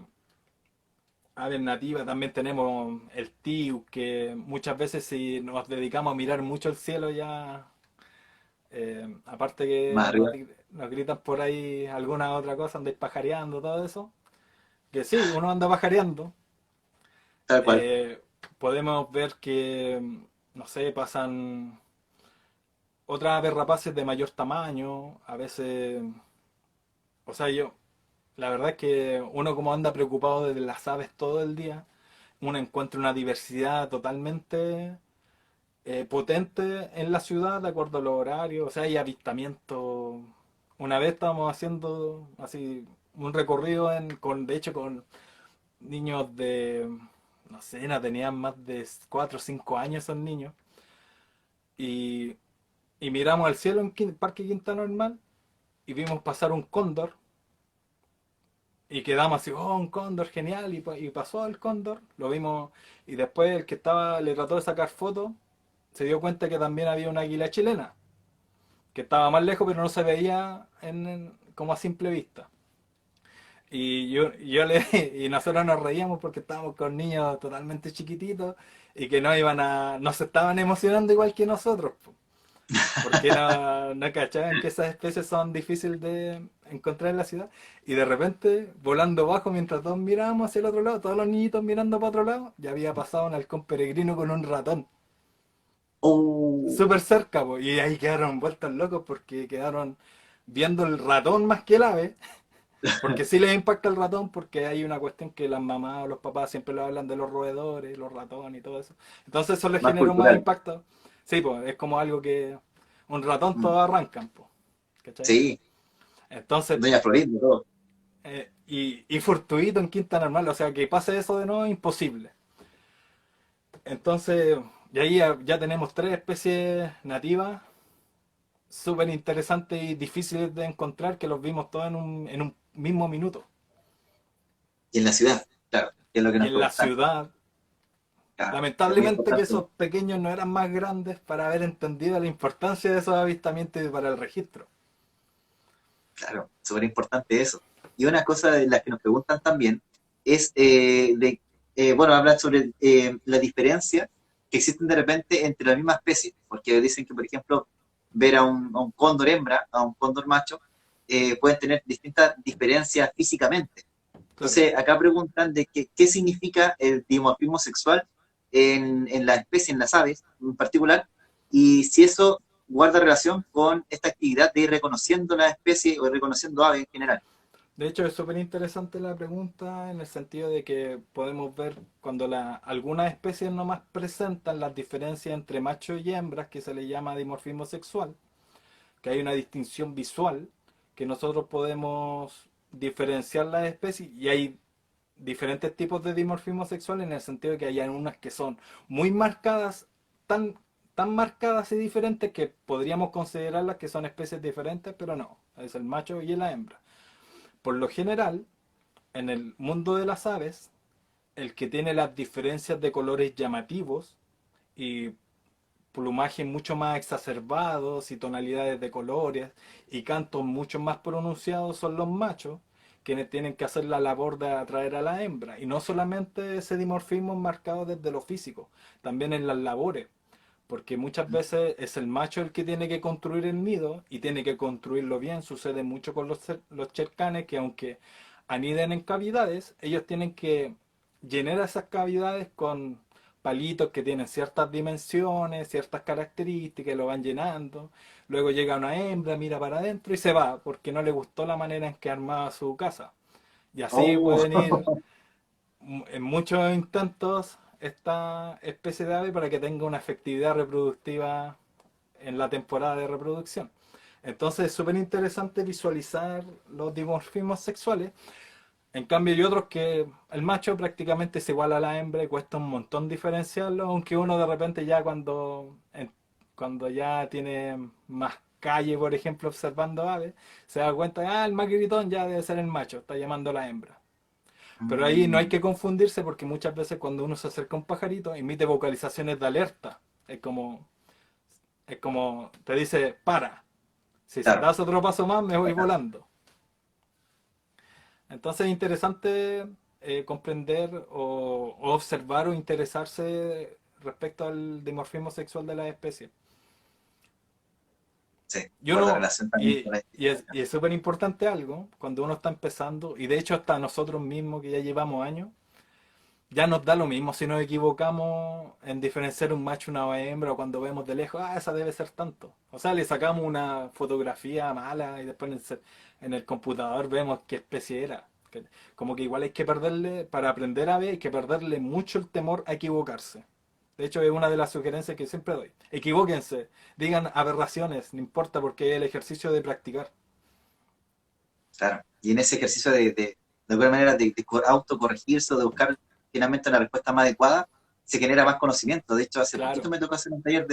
[SPEAKER 2] Aves nativas también tenemos el tiu, que muchas veces si nos dedicamos a mirar mucho el cielo ya, aparte
[SPEAKER 3] Más
[SPEAKER 2] que
[SPEAKER 3] arriba,
[SPEAKER 2] nos gritan por ahí alguna otra cosa, andáis pajareando, todo eso, que sí, uno anda pajareando,
[SPEAKER 3] tal cual.
[SPEAKER 2] eh, podemos ver que, no sé, pasan otras aves rapaces de mayor tamaño, a veces, o sea, la verdad es que uno como anda preocupado de las aves todo el día, uno encuentra una diversidad totalmente potente en la ciudad de acuerdo a los horarios, o sea, hay avistamientos. Una vez estábamos haciendo así un recorrido de hecho con niños no sé, no tenían más de 4 o 5 años esos niños, y, y miramos al cielo en Parque Quinta Normal y vimos pasar un cóndor y quedamos así, oh, un cóndor genial, y pasó el cóndor, lo vimos, y después el que estaba le trató de sacar fotos, se dio cuenta que también había una águila chilena, que estaba más lejos pero no se veía como a simple vista. Y nosotros nos reíamos porque estábamos con niños totalmente chiquititos y que no se estaban emocionando igual que nosotros, po, porque no cachaban que esas especies son difíciles de encontrar en la ciudad. Y de repente, volando bajo, mientras todos mirábamos hacia el otro lado, todos los niñitos mirando para otro lado, ya había pasado un halcón peregrino con un ratón.
[SPEAKER 3] Oh,
[SPEAKER 2] Súper cerca, po, y ahí quedaron vueltos locos porque quedaron viendo el ratón más que el ave. Porque sí les impacta el ratón, porque hay una cuestión que las mamás o los papás siempre le hablan de los roedores, los ratones y todo eso. Entonces eso les
[SPEAKER 3] más
[SPEAKER 2] genera más
[SPEAKER 3] cultural.
[SPEAKER 2] impacto. Sí, pues es como algo que un ratón
[SPEAKER 3] Mm.
[SPEAKER 2] todos arrancan, pues. ¿Cachai?
[SPEAKER 3] Sí,
[SPEAKER 2] Entonces,
[SPEAKER 3] Doña Florinda, todo.
[SPEAKER 2] y fortuito en Quinta Normal, o sea, que pase eso de nuevo, imposible. Entonces, y ahí ya tenemos tres especies nativas, súper interesantes y difíciles de encontrar, que los vimos todos en un mismo minuto.
[SPEAKER 3] Y en la ciudad, claro, que es lo que
[SPEAKER 2] Y
[SPEAKER 3] nos
[SPEAKER 2] en la
[SPEAKER 3] preguntan.
[SPEAKER 2] ciudad,
[SPEAKER 3] Claro, es muy
[SPEAKER 2] lamentablemente que
[SPEAKER 3] importante.
[SPEAKER 2] esos pequeños no eran más grandes para haber entendido la importancia de esos avistamientos y para el registro.
[SPEAKER 3] Claro, súper importante eso. Y una cosa de las que nos preguntan también es bueno, hablar sobre la diferencia que existen de repente entre la misma especie, porque dicen que, por ejemplo, ver a un cóndor hembra, a un cóndor macho, pueden tener distintas diferencias físicamente.
[SPEAKER 2] Claro.
[SPEAKER 3] Entonces, acá preguntan de qué significa el dimorfismo sexual en la especie, en las aves en particular, y si eso guarda relación con esta actividad de ir reconociendo la especie o ir reconociendo aves en general.
[SPEAKER 2] De hecho, es súper interesante la pregunta en el sentido de que podemos ver cuando algunas especies nomás presentan las diferencias entre machos y hembras, que se le llama dimorfismo sexual, que hay una distinción visual, que nosotros podemos diferenciar las especies y hay diferentes tipos de dimorfismo sexual en el sentido de que hay unas que son muy marcadas, tan, tan marcadas y diferentes que podríamos considerarlas que son especies diferentes, pero no, es el macho y la hembra. Por lo general, en el mundo de las aves, el que tiene las diferencias de colores llamativos y plumajes mucho más exacerbados y tonalidades de colores y cantos mucho más pronunciados son los machos, quienes tienen que hacer la labor de atraer a la hembra. Y no solamente ese dimorfismo marcado desde lo físico, también en las labores. Porque muchas veces es el macho el que tiene que construir el nido y tiene que construirlo bien. Sucede mucho con los chercanes que aunque aniden en cavidades, ellos tienen que llenar esas cavidades con palitos que tienen ciertas dimensiones, ciertas características, y lo van llenando. Luego llega una hembra, mira para adentro y se va porque no le gustó la manera en que armaba su casa. Y así
[SPEAKER 3] Oh,
[SPEAKER 2] pueden ir en muchos intentos esta especie de ave para que tenga una efectividad reproductiva en la temporada de reproducción. Entonces es súper interesante visualizar los dimorfismos sexuales. En cambio hay otros que el macho prácticamente es igual a la hembra y cuesta un montón diferenciarlo, aunque uno de repente ya cuando ya tiene más calle, por ejemplo, observando aves, se da cuenta, el más gritón ya debe ser el macho, está llamando a la hembra. Pero ahí no hay
[SPEAKER 3] mm,
[SPEAKER 2] que confundirse porque muchas veces cuando uno se acerca a un pajarito emite vocalizaciones de alerta. Es como te dice, para. Si
[SPEAKER 3] claro,
[SPEAKER 2] das otro paso más, me voy volando. Entonces es interesante comprender o observar o interesarse respecto al dimorfismo sexual de las especies.
[SPEAKER 3] sí,
[SPEAKER 2] Y
[SPEAKER 3] guarda
[SPEAKER 2] uno,
[SPEAKER 3] relación también con la distinción.
[SPEAKER 2] y es súper importante algo, cuando uno está empezando, y de hecho hasta nosotros mismos que ya llevamos años, ya nos da lo mismo si nos equivocamos en diferenciar un macho, una hembra, o cuando vemos de lejos, esa debe ser tanto. O sea, le sacamos una fotografía mala y después en el computador vemos qué especie era. Como que igual hay que perderle, para aprender a ver, hay que perderle mucho el temor a equivocarse. De hecho, es una de las sugerencias que siempre doy. Equivóquense, digan aberraciones, no importa porque es el ejercicio de practicar.
[SPEAKER 3] Claro. Y en ese ejercicio de alguna manera autocorregirse o de buscar finalmente una respuesta más adecuada, se genera más conocimiento. De hecho, hace poquito
[SPEAKER 2] Claro,
[SPEAKER 3] me tocó hacer un taller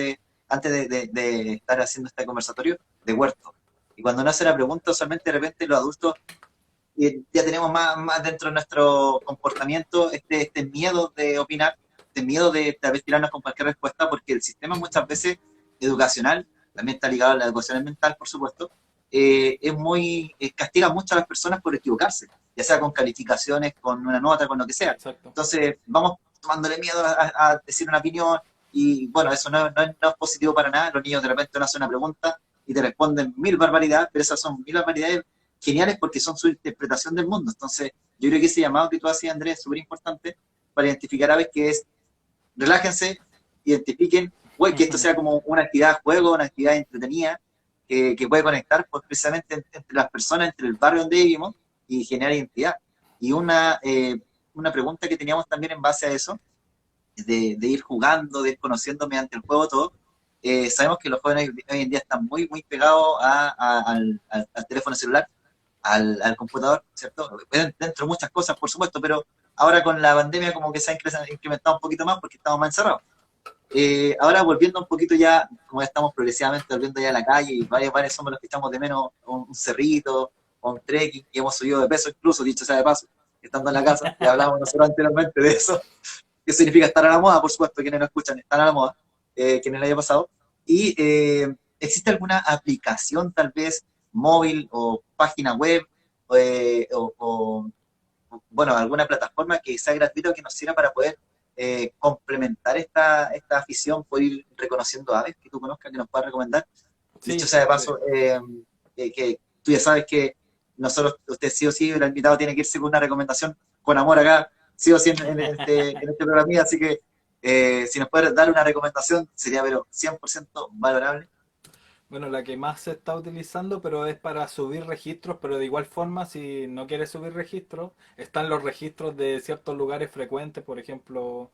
[SPEAKER 3] antes de estar haciendo este conversatorio, de huerto. Y cuando uno hace la pregunta, usualmente de repente los adultos ya tenemos más dentro de nuestro comportamiento este miedo de opinar, este miedo de tal vez tirarnos con cualquier respuesta, porque el sistema muchas veces educacional, también está ligado a la educación mental, por supuesto, castiga mucho a las personas por equivocarse. ya sea con calificaciones, con una nota, con lo que sea.
[SPEAKER 2] Exacto.
[SPEAKER 3] Entonces, vamos tomándole miedo a decir una opinión y bueno, eso no es positivo para nada. Los niños de repente no hacen una pregunta y te responden 1000 barbaridades, pero esas son 1000 barbaridades geniales porque son su interpretación del mundo. Entonces, yo creo que ese llamado que tú hacías, Andrés, es súper importante para identificar aves, que es relájense, identifiquen, que esto sea como una actividad de juego, una actividad entretenida, que puede conectar pues, precisamente entre las personas, entre el barrio donde vivimos y generar identidad. Y una pregunta que teníamos también en base a eso, de ir jugando, de ir conociendo mediante el juego todo, sabemos que los jóvenes hoy en día están muy, muy pegados al teléfono celular, al computador, ¿cierto? Dentro de muchas cosas, por supuesto, pero ahora con la pandemia como que se ha incrementado un poquito más porque estamos más encerrados. Ahora volviendo un poquito ya, como ya estamos progresivamente volviendo ya a la calle y varios bares somos los que echamos de menos un cerrito o un trekking y hemos subido de peso incluso, dicho sea de paso, estando en la casa, ya hablábamos nosotros anteriormente de eso, que significa estar a la moda, por supuesto, quienes no escuchan, están a la moda, quienes lo haya pasado. Y ¿existe alguna aplicación tal vez móvil o página web bueno, alguna plataforma que sea gratuita o que nos sirva para poder complementar esta afición por ir reconociendo aves que tú conozcas, que nos puedas recomendar?
[SPEAKER 2] Sí,
[SPEAKER 3] Dicho sea de
[SPEAKER 2] sí.
[SPEAKER 3] paso, que tú ya sabes que nosotros, usted sí o sí, el invitado tiene que irse con una recomendación con amor acá, sí o sí en este programa, así que si nos puede dar una recomendación sería pero 100% valorable.
[SPEAKER 2] Bueno, la que más se está utilizando, pero es para subir registros, pero de igual forma, si no quieres subir registros, están los registros de ciertos lugares frecuentes, por ejemplo,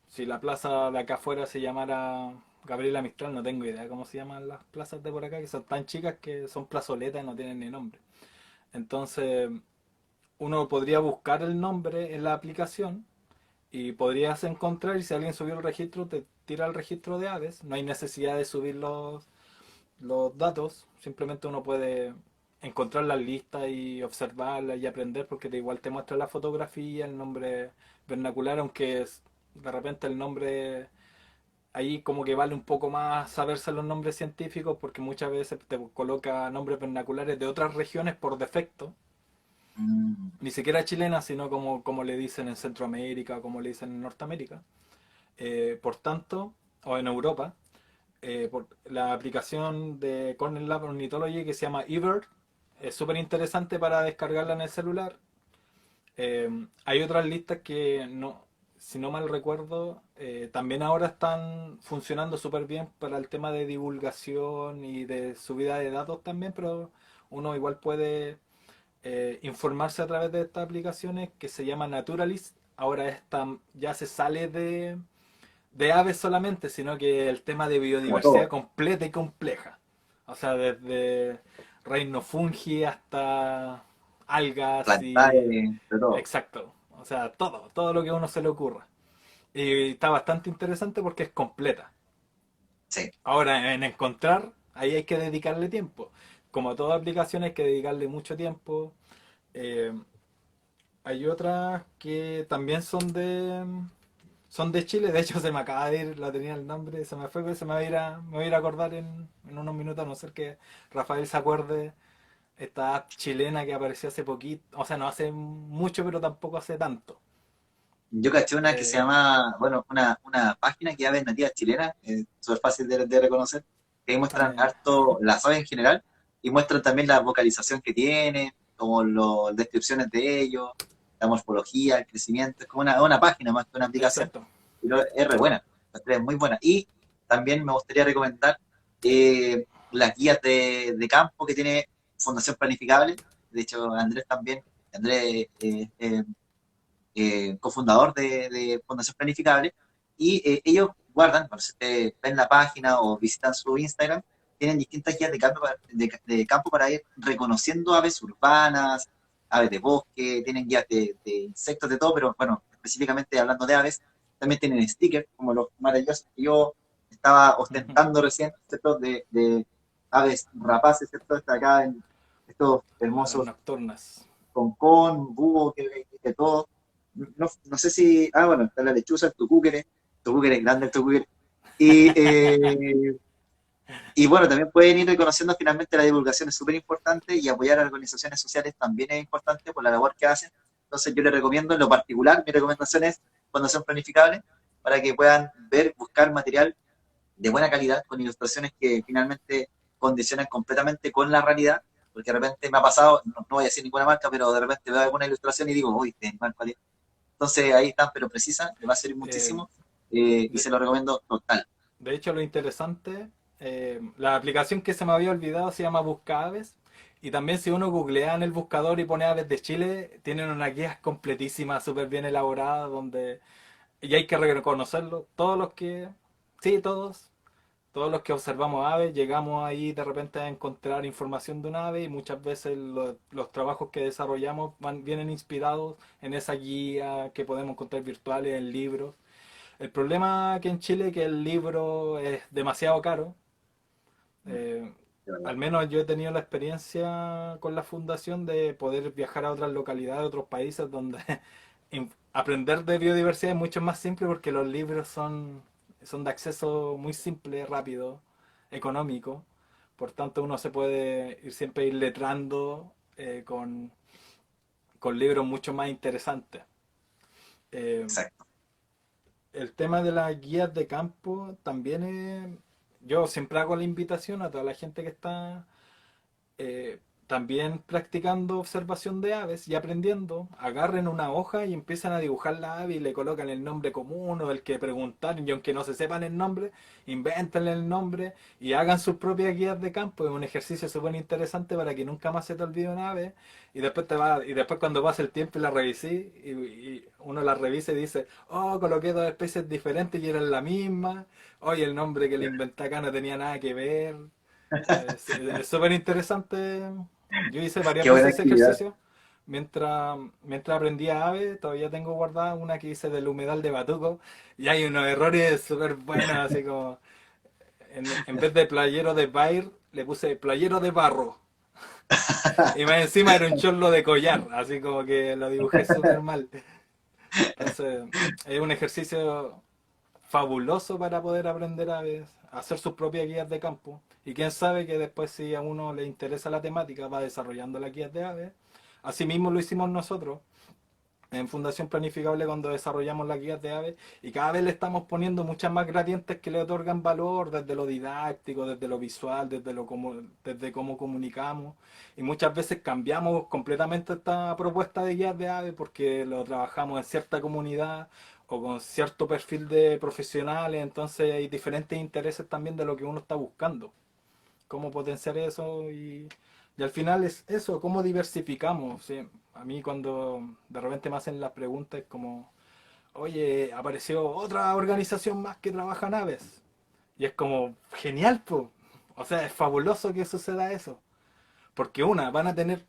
[SPEAKER 2] si la plaza de acá afuera se llamara Gabriela Mistral, no tengo idea cómo se llaman las plazas de por acá, que son tan chicas que son plazoletas y no tienen ni nombre. Entonces, uno podría buscar el nombre en la aplicación y podrías encontrar, y si alguien subió el registro, te tira el registro de aves, no hay necesidad de subir los datos, simplemente uno puede encontrar las listas y observarlas y aprender porque igual te muestra la fotografía, el nombre vernacular, aunque de repente el nombre ahí como que vale un poco más saberse los nombres científicos porque muchas veces te coloca nombres vernaculares de otras regiones por defecto,
[SPEAKER 3] Mm,
[SPEAKER 2] ni siquiera chilenas, sino como le dicen en Centroamérica, como le dicen en Norteamérica. Por tanto, o en Europa, por la aplicación de Cornell Lab Ornithology que se llama eBird. Es súper interesante para descargarla en el celular. Hay otras listas que, no, si no mal recuerdo, también ahora están funcionando súper bien para el tema de divulgación y de subida de datos también, pero uno igual puede informarse a través de estas aplicaciones que se llama Naturalist. Ahora ya se sale de aves solamente, sino que el tema de
[SPEAKER 3] como
[SPEAKER 2] biodiversidad
[SPEAKER 3] todo,
[SPEAKER 2] completa y compleja. O sea, desde reino fungi hasta algas
[SPEAKER 3] plantar,
[SPEAKER 2] y...
[SPEAKER 3] de todo.
[SPEAKER 2] Exacto. O sea, todo lo que a uno se le ocurra. Y está bastante interesante porque es completa.
[SPEAKER 3] Sí.
[SPEAKER 2] Ahora, en encontrar, ahí hay que dedicarle tiempo. Como a toda aplicación hay que dedicarle mucho tiempo. Eh, Hay otras que también son de Chile, de hecho se me acaba de ir, la tenía el nombre, se me fue, pero se me va a ir a acordar en unos minutos, a no ser que Rafael se acuerde, esta app chilena que apareció hace poquito, o sea, no hace mucho, pero tampoco hace tanto.
[SPEAKER 3] Yo caché una que se
[SPEAKER 2] Eh,
[SPEAKER 3] llama, bueno, una página que aves nativas chilenas, súper fácil de reconocer, que ahí muestran
[SPEAKER 2] eh,
[SPEAKER 3] harto las aves en general y muestran también la vocalización que tienen, como las descripciones de ellos, la morfología, el crecimiento, es como una página más que una aplicación,
[SPEAKER 2] exacto.
[SPEAKER 3] pero es re buena, es muy buena. Y también me gustaría recomendar las guías de campo que tiene Fundación Planificable, de hecho Andrés también, Andrés cofundador de Fundación Planificable, y ellos guardan, cuando se ven la página o visitan su Instagram, tienen distintas guías de campo para ir reconociendo aves urbanas, aves de bosque, tienen guías de insectos, de todo, pero bueno, específicamente hablando de aves, también tienen stickers como los maravillosos que yo estaba ostentando recién, ¿cierto? De aves rapaces, ¿cierto? Está acá en estos
[SPEAKER 2] Las
[SPEAKER 3] hermosos
[SPEAKER 2] nocturnas.
[SPEAKER 3] concón, búho, que todo. No sé si. Ah, bueno, está la lechuza, el tucúquere es grande el tucúquere. Y Y bueno, también pueden ir reconociendo finalmente la divulgación es súper importante y apoyar a organizaciones sociales también es importante por la labor que hacen. Entonces yo les recomiendo en lo particular, mi recomendación es cuando sean planificables, para que puedan ver, buscar material de buena calidad, con ilustraciones que finalmente condicionan completamente con la realidad, porque de repente me ha pasado, no voy a decir ninguna marca, pero de repente veo alguna ilustración y digo, uy, este animal, ¿cuál es? Entonces ahí están, pero precisa, le va a servir
[SPEAKER 2] Eh,
[SPEAKER 3] muchísimo y
[SPEAKER 2] de,
[SPEAKER 3] se lo recomiendo total.
[SPEAKER 2] de hecho, lo interesante, la aplicación que se me había olvidado se llama Busca Aves. Y también si uno googlea en el buscador y pone aves de Chile, tienen unas guías completísimas, súper bien elaboradas, donde, y hay que reconocerlo, todos los que, sí, todos los que observamos aves, llegamos ahí de repente a encontrar información de un ave y muchas veces los trabajos que desarrollamos vienen inspirados en esa guía que podemos encontrar virtuales en libros. El problema aquí en Chile es que el libro es demasiado caro. Eh, Al menos yo he tenido la experiencia con la fundación de poder viajar a otras localidades, a otros países donde aprender de biodiversidad es mucho más simple porque los libros son de acceso muy simple, rápido, económico. Por tanto, uno se puede ir siempre ir letrando con libros mucho más interesantes. Eh,
[SPEAKER 3] Exacto.
[SPEAKER 2] el tema de las guías de campo también es... Yo siempre hago la invitación a toda la gente que está también practicando observación de aves y aprendiendo, agarren una hoja y empiezan a dibujar la ave y le colocan el nombre común o el que preguntaron y aunque no se sepan el nombre, invéntenle el nombre y hagan sus propias guías de campo. Es un ejercicio súper interesante para que nunca más se te olvide una ave y después y después cuando pasa el tiempo y la revisé y uno la revisa y dice, oh, coloqué dos especies diferentes y eran la misma, oye, el nombre que le inventé acá no tenía nada que ver. Sí, es súper interesante. Yo hice varias
[SPEAKER 3] Qué buena
[SPEAKER 2] veces ese
[SPEAKER 3] actividad.
[SPEAKER 2] ejercicio. Mientras aprendía ave, todavía tengo guardada una que hice del humedal de Batuco. Y hay unos errores súper buenos, así como en vez de playero de Bair, le puse playero de barro. Y más encima era un chorlo de collar, así como que lo dibujé súper mal. Entonces, es un ejercicio fabuloso para poder aprender a hacer sus propias guías de campo. Y quién sabe que después si a uno le interesa la temática va desarrollando las guías de aves. Asimismo lo hicimos nosotros en Fundación Planificable cuando desarrollamos las guías de aves y cada vez le estamos poniendo muchas más gradientes que le otorgan valor desde lo didáctico, desde lo visual, desde cómo comunicamos y muchas veces cambiamos completamente esta propuesta de guías de aves porque lo trabajamos en cierta comunidad o con cierto perfil de profesionales, entonces hay diferentes intereses también de lo que uno está buscando, cómo potenciar eso y al final es eso, cómo diversificamos. ¿Sí? A mí cuando de repente me hacen las preguntas como, oye, apareció otra organización más que trabaja en aves. Y es como, genial, po. O sea, es fabuloso que suceda eso. Porque van a tener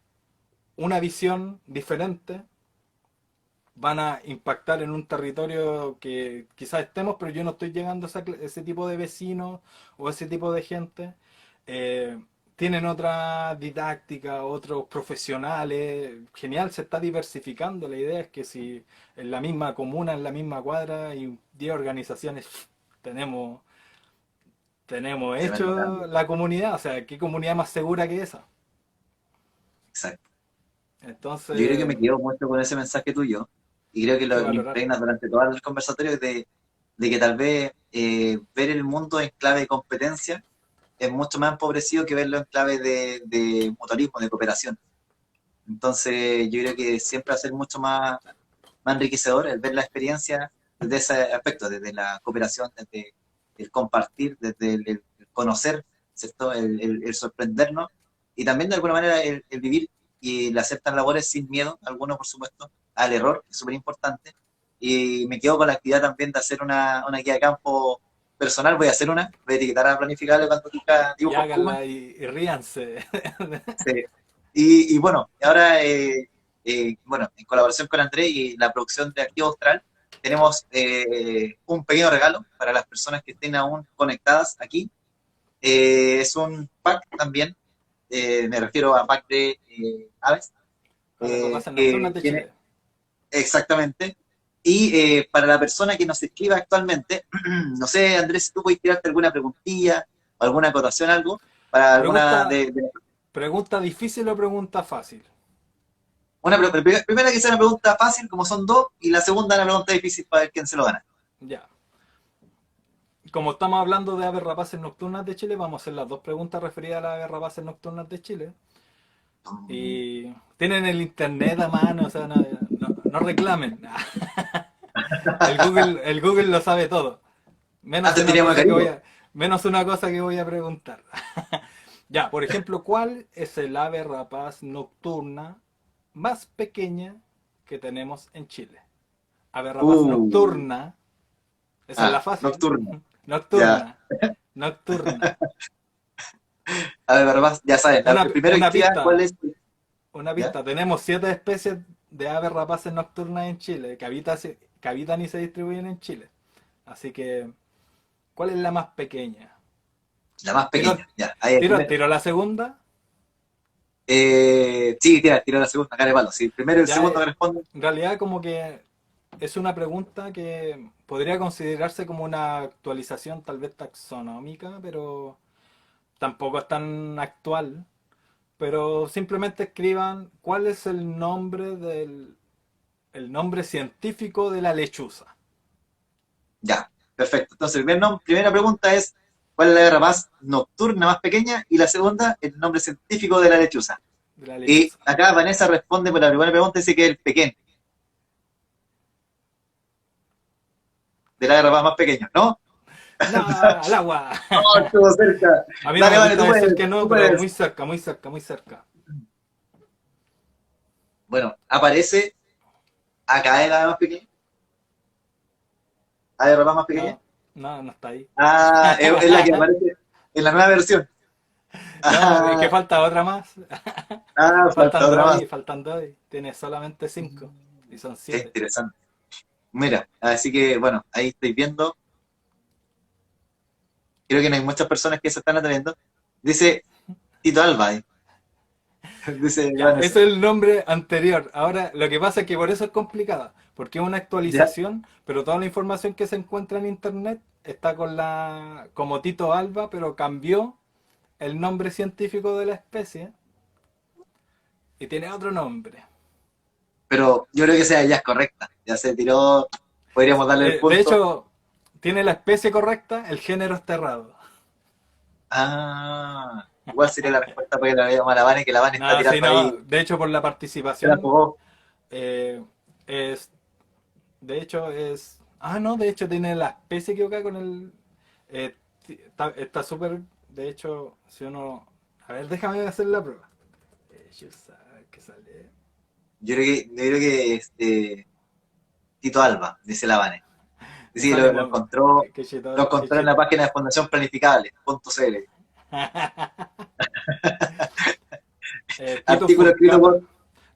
[SPEAKER 2] una visión diferente, van a impactar en un territorio que quizás estemos, pero yo no estoy llegando a ese tipo de vecinos o ese tipo de gente. Eh, Tienen otra didáctica, otros profesionales. Genial, se está diversificando. La idea es que si en la misma comuna, en la misma cuadra, hay 10 organizaciones, tenemos, tenemos
[SPEAKER 3] Tremendo
[SPEAKER 2] hecho
[SPEAKER 3] cambio.
[SPEAKER 2] la comunidad. O sea, ¿qué comunidad más segura que esa?
[SPEAKER 3] Exacto. Yo creo que
[SPEAKER 2] Entonces,
[SPEAKER 3] me quedo mucho con ese mensaje tuyo y creo que
[SPEAKER 2] hay que
[SPEAKER 3] lo
[SPEAKER 2] valorar.
[SPEAKER 3] impregnas durante todo el conversatorio de que tal vez ver el mundo en clave de competencia es mucho más empobrecido que verlo en clave de mutualismo, de cooperación. Entonces, yo creo que siempre va a ser mucho más enriquecedor el ver la experiencia desde ese aspecto, desde la cooperación, desde el compartir, desde el conocer, ¿cierto? El sorprendernos y también de alguna manera el vivir y el hacer tan labores sin miedo, algunos por supuesto, al error, que es súper importante. Y me quedo con la actividad también de hacer una guía de campo personal, voy a hacer voy a etiquetar a Planificable cuando diga
[SPEAKER 2] Y
[SPEAKER 3] dibujos Kuma.
[SPEAKER 2] háganla y ríanse.
[SPEAKER 3] Sí. Y bueno, ahora, bueno, en colaboración con André y la producción de Activo Austral, tenemos un pequeño regalo para las personas que estén aún conectadas aquí. Es un pack también, me refiero a pack de aves,
[SPEAKER 2] Para papás en las
[SPEAKER 3] que
[SPEAKER 2] zonas de
[SPEAKER 3] tiene
[SPEAKER 2] Chile.
[SPEAKER 3] exactamente. Y para la persona que nos escriba actualmente, no sé, Andrés, si tú puedes tirarte alguna preguntilla alguna acotación, algo, para alguna
[SPEAKER 2] Pregunta,
[SPEAKER 3] de
[SPEAKER 2] pregunta difícil o pregunta fácil.
[SPEAKER 3] primera que sea una pregunta fácil, como son dos, y la segunda una pregunta difícil para ver quién se lo gana.
[SPEAKER 2] Ya. Como estamos hablando de aves rapaces nocturnas de Chile, vamos a hacer las dos preguntas referidas a las aves rapaces nocturnas de Chile. Y tienen el internet a mano, o sea, no reclamen. El Google lo sabe todo. Menos
[SPEAKER 3] Antes
[SPEAKER 2] una
[SPEAKER 3] teníamos a
[SPEAKER 2] cosa que
[SPEAKER 3] Caribe.
[SPEAKER 2] menos una cosa que voy a preguntar. Ya, por ejemplo, ¿cuál es el ave rapaz nocturna más pequeña que tenemos en Chile? Ave rapaz
[SPEAKER 3] Uh,
[SPEAKER 2] nocturna, esa es la fácil.
[SPEAKER 3] nocturno. Ya.
[SPEAKER 2] Nocturna, nocturna.
[SPEAKER 3] A ver, Barbás, ya saben,
[SPEAKER 2] Una,
[SPEAKER 3] primero
[SPEAKER 2] una
[SPEAKER 3] escriban cuál
[SPEAKER 2] pista,
[SPEAKER 3] es.
[SPEAKER 2] una
[SPEAKER 3] ¿Ya?
[SPEAKER 2] pista. Tenemos 7 especies de aves rapaces nocturnas en Chile, que habitan y se distribuyen en Chile. Así que, ¿cuál es la más pequeña?
[SPEAKER 3] La más
[SPEAKER 2] Tiro,
[SPEAKER 3] pequeña. Ya. Ahí,
[SPEAKER 2] tiro la segunda.
[SPEAKER 3] sí, tira la segunda, cara de palo. Sí, el primero y el
[SPEAKER 2] Ya,
[SPEAKER 3] segundo que responden.
[SPEAKER 2] en realidad como que es una pregunta que podría considerarse como una actualización tal vez taxonómica, pero tampoco es tan actual. Pero simplemente escriban cuál es el nombre científico de la lechuza.
[SPEAKER 3] Ya, perfecto. Entonces, primera pregunta es: ¿cuál es la guerra más nocturna más pequeña? Y la segunda, el nombre científico de la lechuza.
[SPEAKER 2] De la
[SPEAKER 3] Y
[SPEAKER 2] lechuza.
[SPEAKER 3] acá Vanessa responde por la primera pregunta, dice que es el pequeño, de la guerra más pequeño, ¿no?
[SPEAKER 2] No, al agua.
[SPEAKER 3] No, estuvo cerca.
[SPEAKER 2] A mí no
[SPEAKER 3] Dale,
[SPEAKER 2] me
[SPEAKER 3] vale,
[SPEAKER 2] gusta
[SPEAKER 3] tú
[SPEAKER 2] decir
[SPEAKER 3] puedes,
[SPEAKER 2] que no,
[SPEAKER 3] tú
[SPEAKER 2] pero
[SPEAKER 3] puedes.
[SPEAKER 2] muy cerca, muy cerca, muy cerca.
[SPEAKER 3] Bueno, aparece acá en la más pequeña. ¿A la guerra más pequeña?
[SPEAKER 2] No, no está ahí.
[SPEAKER 3] Ah, es la que aparece en la nueva versión.
[SPEAKER 2] No, es que
[SPEAKER 3] Ah,
[SPEAKER 2] falta otra más.
[SPEAKER 3] falta otra más.
[SPEAKER 2] Faltan dos. Tiene solamente 5. Y son
[SPEAKER 3] Qué
[SPEAKER 2] 7.
[SPEAKER 3] interesante. Mira, así que bueno, ahí estoy viendo. Creo que no hay muchas personas que se están atreviendo. Dice Tito Alba, dice
[SPEAKER 2] Ya,
[SPEAKER 3] Vanessa.
[SPEAKER 2] ese es el nombre anterior. Ahora, lo que pasa es que por eso es complicada. Porque es una
[SPEAKER 3] ¿Ya?
[SPEAKER 2] actualización, pero toda la información que se encuentra en internet está como Tito Alba, pero cambió el nombre científico de la especie y tiene otro nombre.
[SPEAKER 3] Pero yo creo que esa ya es correcta. Ya se tiró, podríamos darle el
[SPEAKER 2] De
[SPEAKER 3] punto.
[SPEAKER 2] hecho, tiene la especie correcta, el género está errado.
[SPEAKER 3] Igual sería la respuesta para que la veamos a la Vane, que la Vane está
[SPEAKER 2] No, sí,
[SPEAKER 3] tirando
[SPEAKER 2] no.
[SPEAKER 3] ahí,
[SPEAKER 2] De hecho, por la
[SPEAKER 3] se la
[SPEAKER 2] participación,
[SPEAKER 3] jugó.
[SPEAKER 2] eh, es. De hecho, es. Ah, no, de hecho, tiene la especie equivocada con el. Está súper. De hecho, si uno. A ver, déjame hacer la prueba. ¿Qué sale?
[SPEAKER 3] Yo creo que Tito Alba, dice la Vane.
[SPEAKER 2] Me
[SPEAKER 3] Dice que
[SPEAKER 2] sale
[SPEAKER 3] lo
[SPEAKER 2] como.
[SPEAKER 3] encontró,
[SPEAKER 2] Que
[SPEAKER 3] lo
[SPEAKER 2] chito, que
[SPEAKER 3] encontró en la
[SPEAKER 2] chito.
[SPEAKER 3] página de Fundación Planificable.cl.
[SPEAKER 2] Tito
[SPEAKER 3] Artículo escrito
[SPEAKER 2] Furcata.
[SPEAKER 3] por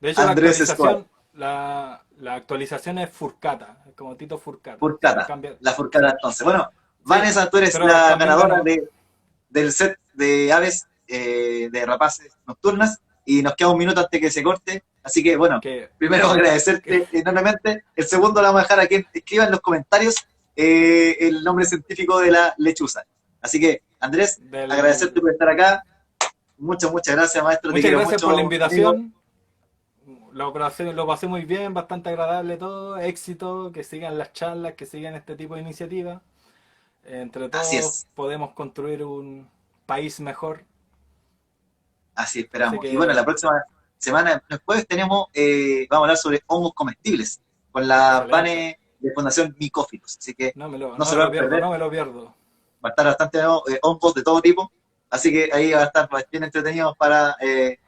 [SPEAKER 2] De hecho,
[SPEAKER 3] Andrés Escobar.
[SPEAKER 2] la actualización es Furcata, es como Tito Furcata. Se
[SPEAKER 3] Furcada,
[SPEAKER 2] cambia.
[SPEAKER 3] la Furcada
[SPEAKER 2] Sí,
[SPEAKER 3] entonces. Bueno,
[SPEAKER 2] sí,
[SPEAKER 3] Vanessa, tú eres
[SPEAKER 2] pero
[SPEAKER 3] la
[SPEAKER 2] también
[SPEAKER 3] ganadora
[SPEAKER 2] ganó.
[SPEAKER 3] del set de aves de rapaces nocturnas y nos queda un minuto antes que se corte. Así que, bueno,
[SPEAKER 2] Que,
[SPEAKER 3] primero
[SPEAKER 2] que
[SPEAKER 3] agradecerte enormemente. El segundo lo vamos a dejar a quien escriba en los comentarios el nombre científico de la lechuza. Así que, Andrés, agradecerte
[SPEAKER 2] del.
[SPEAKER 3] por estar acá. Muchas gracias, maestro. Te
[SPEAKER 2] Muchas
[SPEAKER 3] quiero
[SPEAKER 2] gracias por la
[SPEAKER 3] mucho, amigo.
[SPEAKER 2] invitación. Lo pasé muy bien, bastante agradable todo. Éxito, que sigan las charlas, que sigan este tipo de iniciativas. Entre
[SPEAKER 3] Así
[SPEAKER 2] todos
[SPEAKER 3] es.
[SPEAKER 2] podemos construir un país mejor.
[SPEAKER 3] Así
[SPEAKER 2] Así
[SPEAKER 3] esperamos. Y bueno, la
[SPEAKER 2] que,
[SPEAKER 3] próxima semana, el jueves, vamos a hablar sobre hongos comestibles con la
[SPEAKER 2] excelente.
[SPEAKER 3] Vane de Fundación Micófilos. Así que no
[SPEAKER 2] No
[SPEAKER 3] se
[SPEAKER 2] me
[SPEAKER 3] lo
[SPEAKER 2] lo
[SPEAKER 3] van a
[SPEAKER 2] pierdo,
[SPEAKER 3] perder.
[SPEAKER 2] no me lo pierdo.
[SPEAKER 3] Va a estar bastante hongos de todo tipo. Así que ahí va a estar bien entretenido para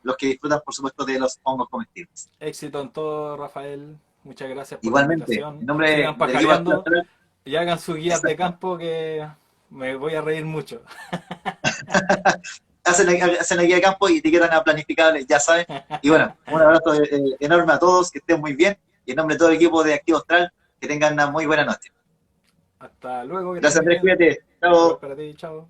[SPEAKER 3] los que disfrutan, por supuesto, de los hongos comestibles.
[SPEAKER 2] Éxito en todo, Rafael. Muchas gracias por la
[SPEAKER 3] Igualmente, en
[SPEAKER 2] invitación.
[SPEAKER 3] nombre
[SPEAKER 2] Sigan
[SPEAKER 3] del equipo
[SPEAKER 2] pajareando
[SPEAKER 3] astral,
[SPEAKER 2] y hagan sus guías de
[SPEAKER 3] exacto.
[SPEAKER 2] campo que me voy a reír mucho.
[SPEAKER 3] Hacen la guía de campo y etiquetan a planificables, ya saben. Y bueno, un abrazo enorme a todos, que estén muy bien. Y en nombre de todo el equipo de Activo Astral, que tengan una muy buena noche.
[SPEAKER 2] Hasta luego, que estés
[SPEAKER 3] Gracias,
[SPEAKER 2] muy
[SPEAKER 3] Andrés,
[SPEAKER 2] bien.
[SPEAKER 3] cuídate.
[SPEAKER 2] Igual
[SPEAKER 3] Chao.
[SPEAKER 2] para ti, chao.